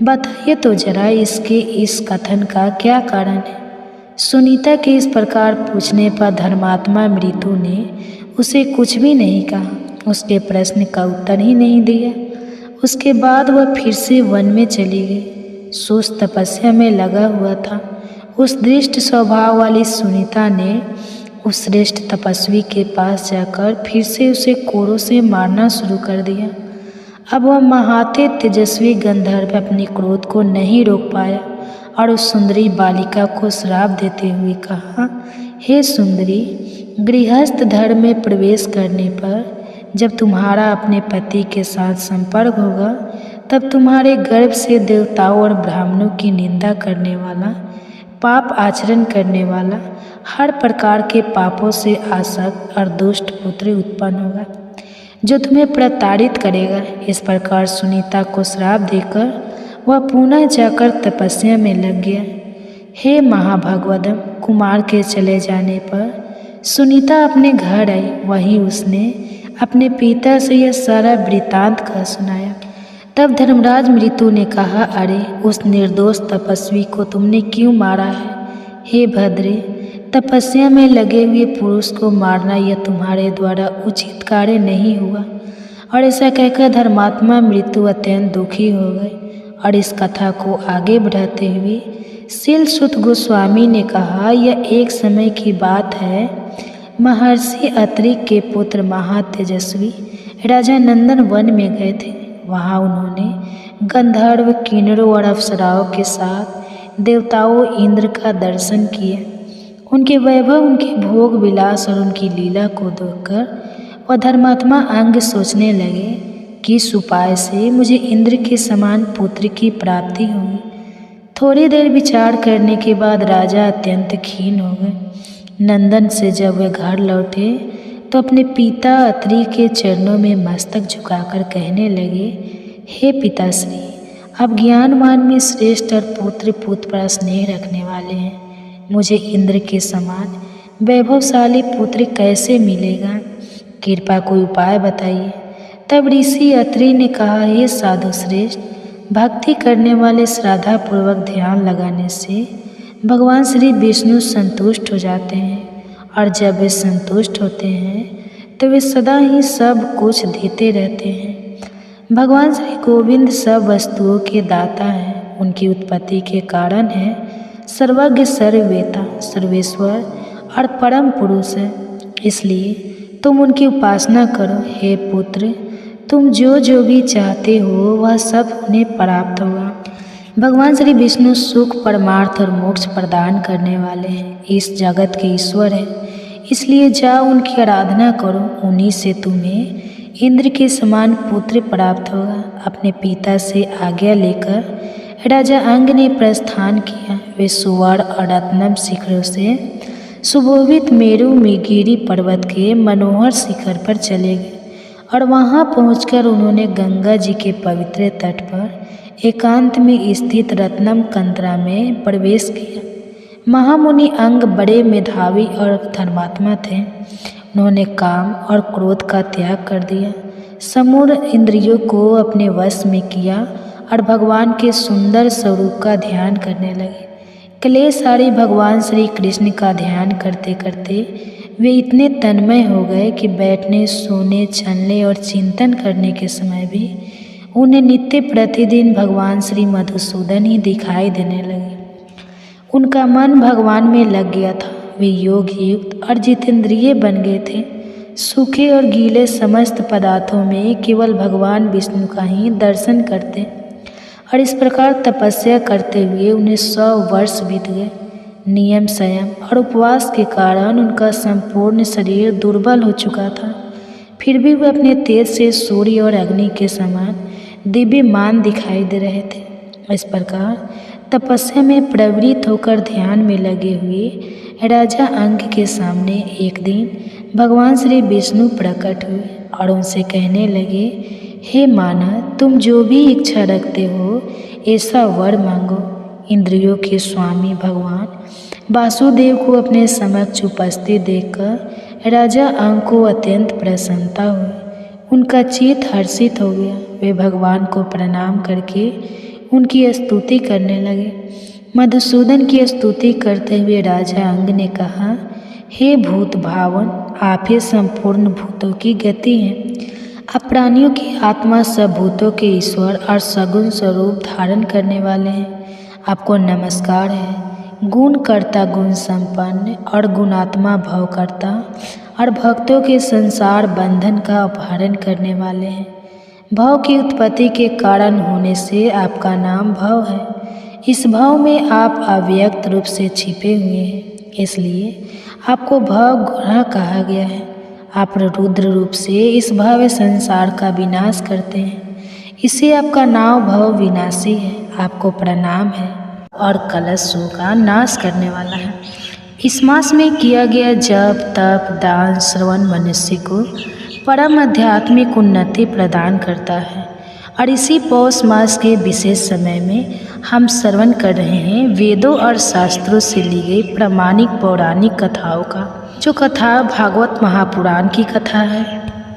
बताइए तो जरा इसके इस कथन का क्या कारण है। सुनीता के इस प्रकार पूछने पर धर्मात्मा मृत्यु ने उसे कुछ भी नहीं कहा, उसके प्रश्न का उत्तर ही नहीं दिया। उसके बाद वह फिर से वन में चली गई। सुस्त तपस्या में लगा हुआ था। उस दृष्ट स्वभाव वाली सुनीता ने उस श्रेष्ठ तपस्वी के पास जाकर फिर से उसे कोड़ों से मारना शुरू कर दिया। अब वह महाते तेजस्वी गंधर्व अपने क्रोध को नहीं रोक पाया और उस सुंदरी बालिका को श्राप देते हुए कहा, हे सुंदरी, गृहस्थ धर्म में प्रवेश करने पर जब तुम्हारा अपने पति के साथ संपर्क होगा तब तुम्हारे गर्भ से देवताओं और ब्राह्मणों की निंदा करने वाला, पाप आचरण करने वाला, हर प्रकार के पापों से आसक्त और दुष्ट पुत्र उत्पन्न होगा जो तुम्हें प्रताड़ित करेगा। इस प्रकार सुनीता को श्राप देकर वह पुनः जाकर तपस्या में लग गया। हे महाभागवतम, कुमार के चले जाने पर सुनीता अपने घर आई। वहीं उसने अपने पिता से यह सारा वृत्तांत कह सुनाया। तब धर्मराज मृत्यु ने कहा, अरे उस निर्दोष तपस्वी को तुमने क्यों मारा है? हे भद्रे, तपस्या में लगे हुए पुरुष को मारना यह तुम्हारे द्वारा उचित कार्य नहीं हुआ। और ऐसा कहकर धर्मात्मा मृत्यु अत्यंत दुखी हो गए और इस कथा को आगे बढ़ाते हुए शीलसुत गोस्वामी ने कहा, यह एक समय की बात है। महर्षि अत्रि के पुत्र महातेजस्वी राजा नंदन वन में गए थे। वहाँ उन्होंने गंधर्व, किन्नरों और अप्सराओं के साथ देवताओं इंद्र का दर्शन किया। उनके वैभव, उनके भोग विलास और उनकी लीला को देखकर वह धर्मात्मा अंग सोचने लगे कि इस उपाय से मुझे इंद्र के समान पुत्र की प्राप्ति होगी। थोड़ी देर विचार करने के बाद राजा अत्यंत खीन हो गए। नंदन से जब वे घर लौटे तो अपने पिता अत्रि के चरणों में मस्तक झुकाकर कहने लगे, हे पिताश्री, आप ज्ञानवान में श्रेष्ठ और पुत्र पुत्र पर स्नेह रखने वाले हैं। मुझे इंद्र के समान वैभवशाली पुत्र कैसे मिलेगा? कृपा कोई उपाय बताइए। तब ऋषि अत्रि ने कहा, हे साधु श्रेष्ठ, भक्ति करने वाले श्रद्धापूर्वक ध्यान लगाने से भगवान श्री विष्णु संतुष्ट हो जाते हैं और जब वे संतुष्ट होते हैं तो वे सदा ही सब कुछ देते रहते हैं। भगवान श्री गोविंद सब वस्तुओं के दाता हैं। उनकी उत्पत्ति के कारण है सर्वज्ञ, सर्ववेता, सर्वेश्वर और परम पुरुष है। इसलिए तुम उनकी उपासना करो। हे पुत्र, तुम जो भी चाहते हो वह सब उन्हें प्राप्त होगा। भगवान श्री विष्णु सुख, परमार्थ और मोक्ष प्रदान करने वाले हैं। इस जगत के ईश्वर हैं। इसलिए जाओ उनकी आराधना करो। उन्हीं से तुम्हें इंद्र के समान पुत्र प्राप्त होगा। अपने पिता से आज्ञा लेकर राजा अंग ने प्रस्थान किया। वे सुवर्ण और रत्नम शिखरों से सुशोभित मेरु मेगिरी पर्वत के मनोहर शिखर पर चले गए और वहां पहुंचकर उन्होंने गंगा जी के पवित्र तट पर एकांत में स्थित रत्नम कंतरा में प्रवेश किया। महामुनि अंग बड़े मेधावी और धर्मात्मा थे। उन्होंने काम और क्रोध का त्याग कर दिया, समूढ़ इंद्रियों को अपने वश में किया और भगवान के सुंदर स्वरूप का ध्यान करने लगे। क्लेशारी भगवान श्री कृष्ण का ध्यान करते करते वे इतने तन्मय हो गए कि बैठने, सोने, चलने और चिंतन करने के समय भी उन्हें नित्य प्रतिदिन भगवान श्री मधुसूदन ही दिखाई देने लगे। उनका मन भगवान में लग गया था। वे योग युक्त और जितेंद्रिय बन गए थे। सूखे और गीले समस्त पदार्थों में केवल भगवान विष्णु का ही दर्शन करते और इस प्रकार तपस्या करते हुए उन्हें 100 वर्ष बीत गए। नियम, संयम और उपवास के कारण उनका संपूर्ण शरीर दुर्बल हो चुका था। फिर भी वे अपने तेज से सूर्य और अग्नि के समान दिव्यमान दिखाई दे रहे थे। इस प्रकार तपस्या में प्रवृत्त होकर ध्यान में लगे हुए राजा अंग के सामने एक दिन भगवान श्री विष्णु प्रकट हुए और उनसे कहने लगे, हे मानव, तुम जो भी इच्छा रखते हो ऐसा वर मांगो। इंद्रियों के स्वामी भगवान वासुदेव को अपने समक्ष उपस्थित देखकर राजा अंग को अत्यंत प्रसन्नता हुई। उनका चित्त हर्षित हो गया। वे भगवान को प्रणाम करके उनकी स्तुति करने लगे। मधुसूदन की स्तुति करते हुए राजा अंग ने कहा, हे भूत भावन, आप ही संपूर्ण भूतों की गति हैं। आप प्राणियों की आत्मा, सब भूतों के ईश्वर और सगुण स्वरूप धारण करने वाले हैं। आपको नमस्कार है। गुण कर्ता, गुण संपन्न और गुणात्मा भवकर्ता और भक्तों के संसार बंधन का अपहरण करने वाले हैं। भव की उत्पत्ति के कारण होने से आपका नाम भव है। इस भव में आप अव्यक्त रूप से छिपे हुए हैं, इसलिए आपको भव गुणा कहा गया है। आप रुद्र रूप से इस भव संसार का विनाश करते हैं, इससे आपका नाम भव विनाशी है। आपको प्रणाम है और कलशों का नाश करने वाला है। इस मास में किया गया जप, तप, दान, श्रवण मनुष्य को परम आध्यात्मिक उन्नति प्रदान करता है। और इसी पौष मास के विशेष समय में हम श्रवण कर रहे हैं वेदों और शास्त्रों से ली गई प्रामाणिक पौराणिक कथाओं का, जो कथा भागवत महापुराण की कथा है।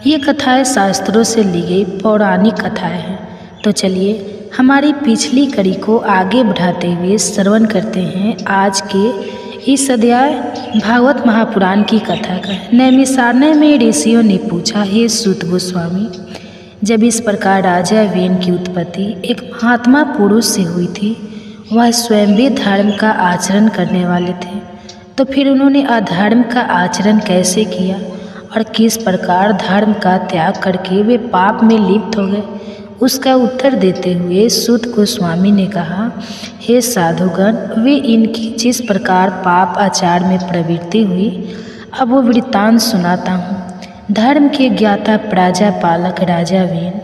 ये कथाएं शास्त्रों से ली गई पौराणिक कथाएं हैं। तो चलिए हमारी पिछली कड़ी को आगे बढ़ाते हुए श्रवण करते हैं आज के इस अध्याय भागवत महापुराण की कथा का। नैमिषारण्य में ऋषियों ने पूछा, हे सूत गोस्वामी, जब इस प्रकार राजा वेन की उत्पत्ति एक महात्मा पुरुष से हुई थी, वह स्वयं भी धर्म का आचरण करने वाले थे, तो फिर उन्होंने अधर्म का आचरण कैसे किया और किस प्रकार धर्म का त्याग करके वे पाप में लिप्त हो गए? उसका उत्तर देते हुए सूत गोस्वामी ने कहा, हे साधुगण, वे इनकी जिस प्रकार पाप आचार में प्रवृत्ति हुई, अब वो वृत्तांत सुनाता हूँ। धर्म के ज्ञाता प्रजापालक राजा वेन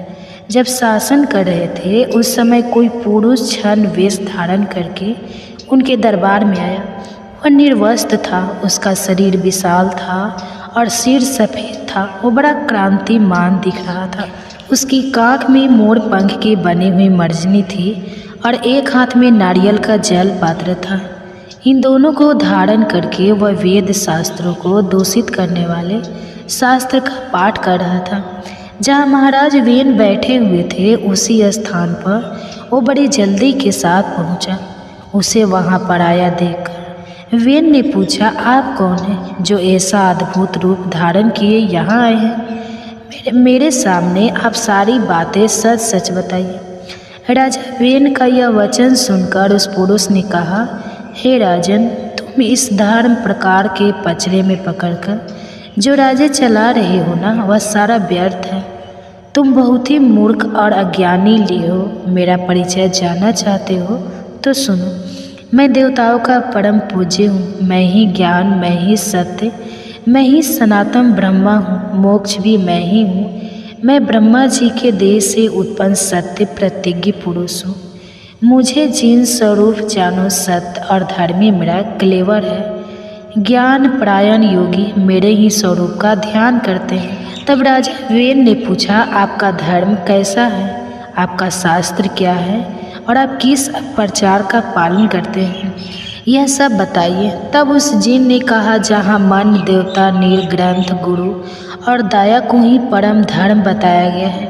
जब शासन कर रहे थे, उस समय कोई पुरुष छद्म वेश धारण करके उनके दरबार में आया। वह निर्वस्त्र था, उसका शरीर विशाल था और सिर सफ़ेद था। वो बड़ा क्रांतिमान दिख रहा था। उसकी काख में मोर पंख के बने हुए मर्जनी थी और एक हाथ में नारियल का जल पात्र था। इन दोनों को धारण करके वह वेद शास्त्रों को दूषित करने वाले शास्त्र का पाठ कर रहा था। जहाँ महाराज वेन बैठे हुए थे, उसी स्थान पर वो बड़ी जल्दी के साथ पहुँचा। उसे वहाँ पर आया देखकर वेन ने पूछा, आप कौन हैं जो ऐसा अद्भुत रूप धारण किए यहाँ आए हैं? मेरे सामने आप सारी बातें सच सच बताइए। राजा वेन का यह वचन सुनकर उस पुरुष ने कहा, हे राजन, तुम इस धर्म प्रकार के पचड़े में पकड़कर जो राज्य चला रहे हो ना, वह सारा व्यर्थ है। तुम बहुत ही मूर्ख और अज्ञानी हो। मेरा परिचय जानना चाहते हो तो सुनो। मैं देवताओं का परम पूज्य हूँ। मैं ही ज्ञान, मैं ही सत्य, मैं ही सनातन ब्रह्मा हूँ। मोक्ष भी मैं ही हूँ। मैं ब्रह्मा जी के देह से उत्पन्न सत्य प्रतिज्ञ पुरुष हूँ। मुझे जिन स्वरूप जानो सत्य और धर्मी मेरा क्लेवर है। ज्ञान परायण योगी मेरे ही स्वरूप का ध्यान करते हैं। तब राजा वेन ने पूछा, आपका धर्म कैसा है? आपका शास्त्र क्या है? और आप किस प्रचार का पालन करते हैं? यह सब बताइए। तब उस जिन ने कहा, जहाँ मन, देवता, निर्ग्रंथ, गुरु और दया को ही परम धर्म बताया गया है,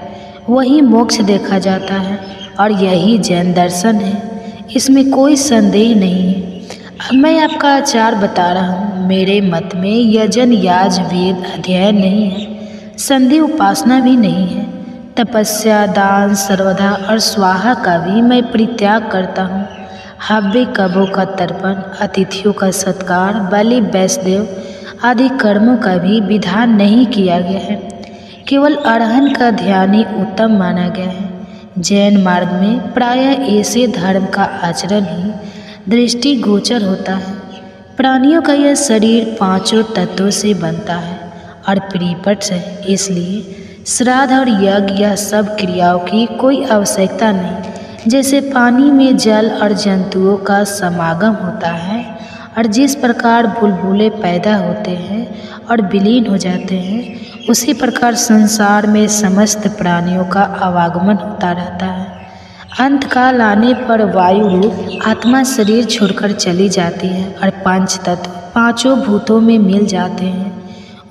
वही मोक्ष देखा जाता है और यही जैन दर्शन है। इसमें कोई संदेह नहीं है। अब मैं आपका आचार बता रहा हूँ। मेरे मत में यजन, याज, वेद अध्ययन नहीं है, संधि उपासना भी नहीं है। तपस्या, दान, सर्वदा और स्वाहा का भी मैं परित्याग करता हूँ। हव्य, कबों का तर्पण, अतिथियों का सत्कार, बलि, वैष्णदेव आदि कर्मों का भी विधान नहीं किया गया है। केवल अरहन का ध्यान ही उत्तम माना गया है। जैन मार्ग में प्रायः ऐसे धर्म का आचरण ही दृष्टि गोचर होता है। प्राणियों का यह शरीर पांचों तत्वों से बनता है और परिपट है, इसलिए श्राद्ध और यज्ञ यह सब क्रियाओं की कोई आवश्यकता नहीं। जैसे पानी में जल और जंतुओं का समागम होता है और जिस प्रकार बुलबुले पैदा होते हैं और विलीन हो जाते हैं, उसी प्रकार संसार में समस्त प्राणियों का आवागमन होता रहता है। अंत काल आने पर वायु रूप आत्मा शरीर छोड़कर चली जाती है और पंच तत्व पांचों भूतों में मिल जाते हैं।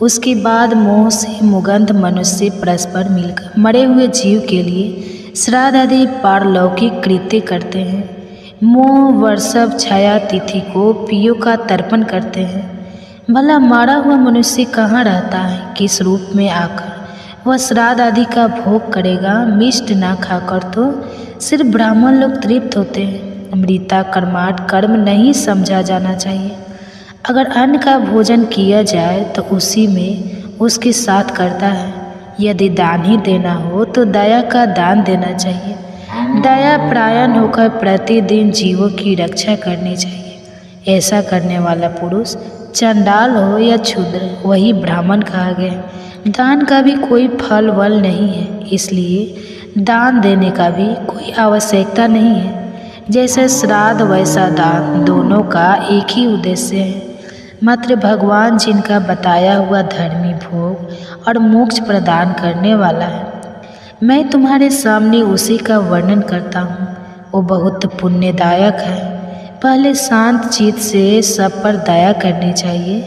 उसके बाद मोह से मुगंध मनुष्य परस्पर मिलकर मरे हुए जीव के लिए श्राद्ध आदि पारलौकिक कृत्य करते हैं। मोह वर्षव छाया तिथि को पियों का तर्पण करते हैं। भला मारा हुआ मनुष्य कहाँ रहता है? किस रूप में आकर वह श्राद्ध आदि का भोग करेगा? मिष्ट ना खाकर तो सिर्फ ब्राह्मण लोग तृप्त होते हैं। मृता कर्माट कर्म नहीं समझा जाना चाहिए। अगर अन्न का भोजन किया जाए तो उसी में उसके साथ करता है। यदि दान ही देना हो तो दया का दान देना चाहिए। दया परायण होकर प्रतिदिन जीवों की रक्षा करनी चाहिए। ऐसा करने वाला पुरुष चंडाल हो या क्षुद्र, वही ब्राह्मण कहा गया। दान का भी कोई फल वल नहीं है, इसलिए दान देने का भी कोई आवश्यकता नहीं है। जैसे श्राद्ध वैसा दान, दोनों का एक ही उद्देश्य है। मात्र भगवान जिनका बताया हुआ धर्मी भोग और मोक्ष प्रदान करने वाला है, मैं तुम्हारे सामने उसी का वर्णन करता हूँ। वो बहुत पुण्यदायक है। पहले शांत चित्त से सब पर दया करनी चाहिए,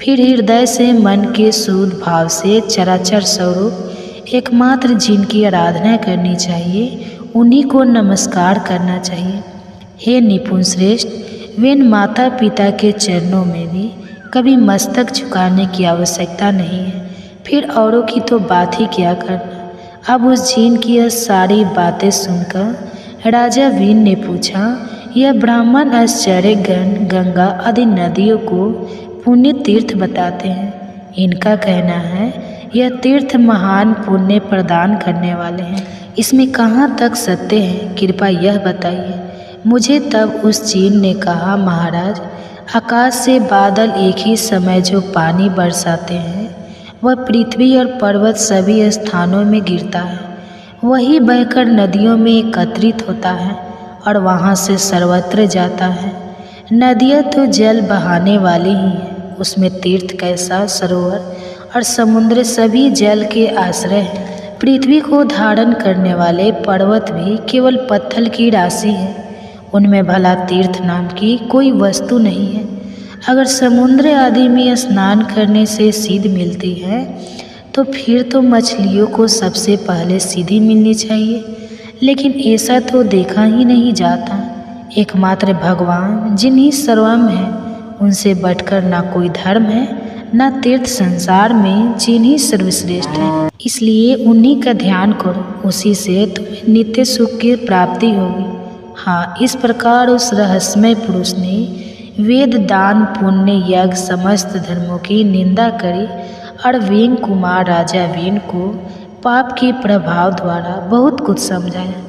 फिर हृदय से मन के शुद्ध भाव से चराचर स्वरूप एकमात्र जिनकी आराधना करनी चाहिए, उन्हीं को नमस्कार करना चाहिए। हे निपुण श्रेष्ठ, वेन माता पिता के चरणों में भी कभी मस्तक झुकाने की आवश्यकता नहीं है, फिर औरों की तो बात ही क्या करना। अब उस जिन की यह सारी बातें सुनकर राजा वेन ने पूछा, यह ब्राह्मण आश्चर्य गंगा आदि नदियों को पुण्य तीर्थ बताते हैं। इनका कहना है यह तीर्थ महान पुण्य प्रदान करने वाले हैं। इसमें कहाँ तक सत्य है, कृपया यह बताइए मुझे। तब उस जिन ने कहा, महाराज, आकाश से बादल एक ही समय जो पानी बरसाते हैं, वह पृथ्वी और पर्वत सभी स्थानों में गिरता है। वही बहकर नदियों में एकत्रित होता है और वहाँ से सर्वत्र जाता है। नदियाँ तो जल बहाने वाली ही हैं, उसमें तीर्थ कैसा, सरोवर और समुद्र सभी जल के आश्रय हैं। पृथ्वी को धारण करने वाले पर्वत भी केवल पत्थर की राशि है, उनमें भला तीर्थ नाम की कोई वस्तु नहीं है। अगर समुद्र आदि में स्नान करने से सीध मिलती है तो फिर तो मछलियों को सबसे पहले सीधी मिलनी चाहिए, लेकिन ऐसा तो देखा ही नहीं जाता। एकमात्र भगवान जिन्हीं सर्वम है, उनसे बढ़कर ना कोई धर्म है, ना तीर्थ संसार में जिन्हीं सर्वश्रेष्ठ है। इसलिए उन्हीं का ध्यान करो, उसी से तुम्हें नित्य सुख की प्राप्ति होगी। हाँ, इस प्रकार उस रहस्यमय पुरुष ने वेद, दान, पुण्य, यज्ञ समस्त धर्मों की निंदा करी और वेन कुमार राजा वेन को पाप के प्रभाव द्वारा बहुत कुछ समझाया।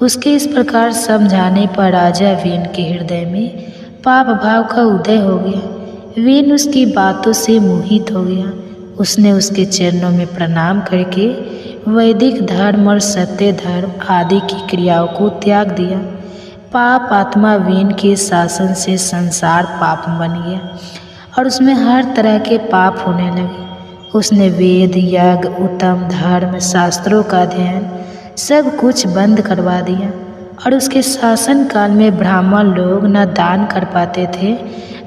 उसके इस प्रकार समझाने पर राजा वेन के हृदय में पाप भाव का उदय हो गया। वेन उसकी बातों से मोहित हो गया। उसने उसके चरणों में प्रणाम करके वैदिक धर्म और सत्य धर्म आदि की क्रियाओं को त्याग दिया। पाप आत्मा वेन के शासन से संसार पाप बन गया और उसमें हर तरह के पाप होने लगे। उसने वेद, यज्ञ, उत्तम धर्म, शास्त्रों का अध्ययन सब कुछ बंद करवा दिया और उसके शासन काल में ब्राह्मण लोग न दान कर पाते थे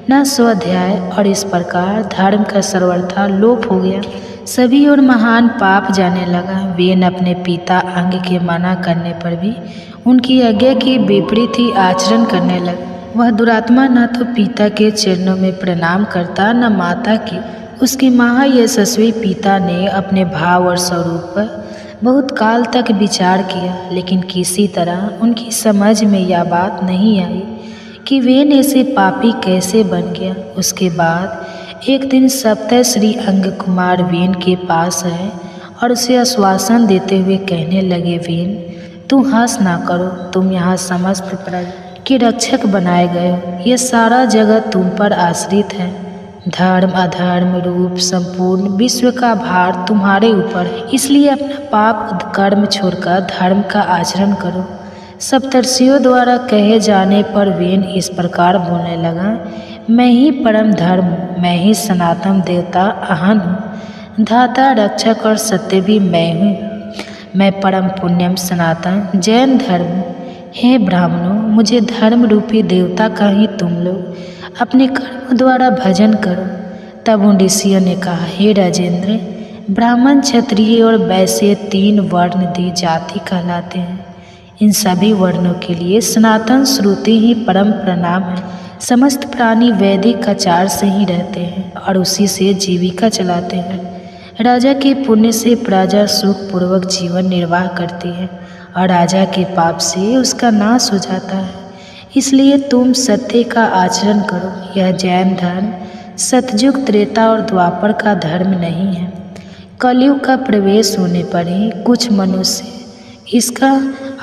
न स्वाध्याय, और इस प्रकार धर्म का सर्वथा लोप हो गया। सभी और महान पाप जाने लगा। वेन अपने पिता अंग के मना करने पर भी उनकी आज्ञा के विपरीत ही आचरण करने लगा। वह दुरात्मा न तो पिता के चरणों में प्रणाम करता न माता के। उसके महायशस्वी पिता ने अपने भाव और स्वरूप पर बहुत काल तक विचार किया, लेकिन किसी तरह उनकी समझ में यह बात नहीं आई कि वेन ऐसे पापी कैसे बन गया। उसके बाद एक दिन सप्तश्री अंग कुमार वेन के पास आए और उसे आश्वासन देते हुए कहने लगे, वेन, तुम हंस ना करो, तुम यहाँ समस्त प्रजा के रक्षक बनाए गए हो। यह सारा जगत तुम पर आश्रित है। धर्म अधर्म रूप संपूर्ण विश्व का भार तुम्हारे ऊपर है। इसलिए अपना पाप कर्म छोड़कर धर्म का आचरण करो। सप्तर्षियों द्वारा कहे जाने पर वेन इस प्रकार बोलने लगा, मैं ही परम धर्म हूँ, मैं ही सनातन देवता अहन हूँ, धाता रक्षक और सत्य भी मैं हूँ। मैं परम पुण्यम सनातन जैन धर्म हूँ। हे ब्राह्मणों, मुझे धर्म रूपी देवता का ही तुम लोग अपने कर्म द्वारा भजन करो। तब उन ऋषियों ने कहा, हे राजेंद्र, ब्राह्मण, क्षत्रिय और वैश्य 3 वर्ण दी जाति कहलाते हैं। इन सभी वर्णों के लिए सनातन श्रुति ही परम प्रणाम है। समस्त प्राणी वैदिक आचार से ही रहते हैं और उसी से जीविका चलाते हैं। राजा के पुण्य से प्रजा सुखपूर्वक जीवन निर्वाह करती है और राजा के पाप से उसका नाश हो जाता है। इसलिए तुम सत्य का आचरण करो। यह जैन धर्म सतयुग, त्रेता और द्वापर का धर्म नहीं है। कलयुग का प्रवेश होने पर ही कुछ मनुष्य इसका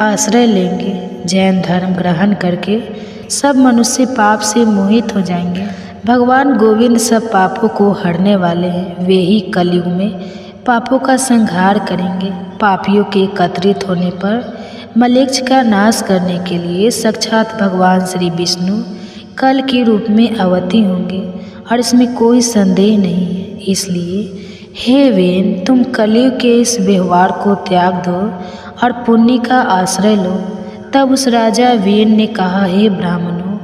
आश्रय लेंगे। जैन धर्म ग्रहण करके सब मनुष्य पाप से मोहित हो जाएंगे। भगवान गोविंद सब पापों को हरने वाले हैं। वे ही कलयुग में पापों का संहार करेंगे। पापियों के एकत्रित होने पर मलेच्छ का नाश करने के लिए साक्षात भगवान श्री विष्णु कल के रूप में अवतीर्ण होंगे और इसमें कोई संदेह नहीं है। इसलिए हे वेन, तुम कलयुग के इस व्यवहार को त्याग दो और पुण्य का आश्रय लो। तब उस राजा वेन ने कहा, हे ब्राह्मणों,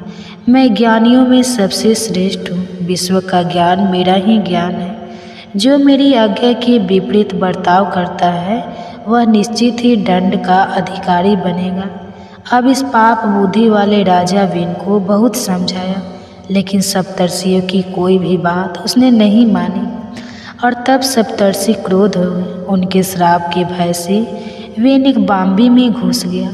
मैं ज्ञानियों में सबसे श्रेष्ठ हूँ। विश्व का ज्ञान मेरा ही ज्ञान है। जो मेरी आज्ञा के विपरीत बर्ताव करता है वह निश्चित ही दंड का अधिकारी बनेगा। अब इस पाप बुद्धि वाले राजा वेन को बहुत समझाया, लेकिन सप्तर्षियों की कोई भी बात उसने नहीं मानी और तब सप्तर्षि क्रोध हो गए। उनके श्राप के भय से वेन एक बाम्बी में घुस गया,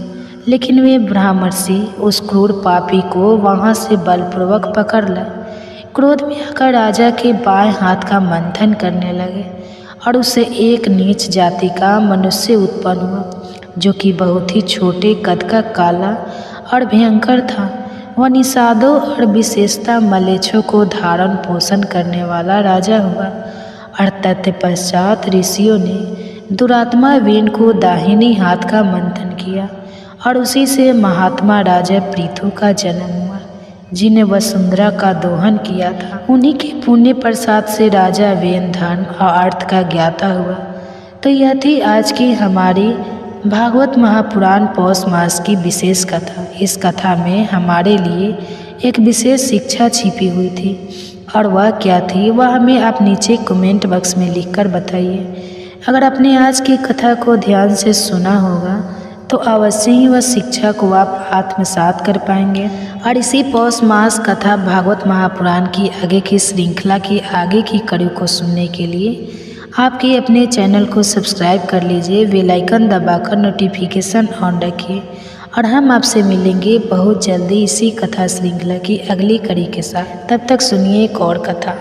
लेकिन वे ब्राह्मर्षि उस क्रूर पापी को वहाँ से बलपूर्वक पकड़ लाए। क्रोध में आकर राजा के बाएं हाथ का मंथन करने लगे और उससे एक नीच जाति का मनुष्य उत्पन्न हुआ, जो कि बहुत ही छोटे कद का, काला और भयंकर था। वह निषादों और विशेषता मलेच्छों को धारण पोषण करने वाला राजा हुआ और तत्पश्चात ऋषियों ने दुरात्मा वेन को दाहिनी हाथ का मंथन किया और उसी से महात्मा राजा पृथु का जन्म हुआ, जिन्हें वसुंधरा का दोहन किया था। उन्हीं के पुण्य प्रसाद से राजा वेन धर्म और अर्थ का ज्ञाता हुआ। तो यह थी आज की हमारी भागवत महापुराण पौष मास की विशेष कथा। इस कथा में हमारे लिए एक विशेष शिक्षा छिपी हुई थी, और वह क्या थी वह हमें आप नीचे कमेंट बॉक्स में लिखकर बताइए। अगर आपने आज की कथा को ध्यान से सुना होगा तो अवश्य ही वह शिक्षा को आप आत्मसात कर पाएंगे। और इसी पौष मास कथा भागवत महापुराण की आगे की श्रृंखला की आगे की कड़ी को सुनने के लिए आपके अपने चैनल को सब्सक्राइब कर लीजिए, बेल आइकन दबाकर नोटिफिकेशन ऑन रखिए। और हम आपसे मिलेंगे बहुत जल्दी इसी कथा श्रृंखला की अगली कड़ी के साथ। तब तक सुनिए एक और कथा।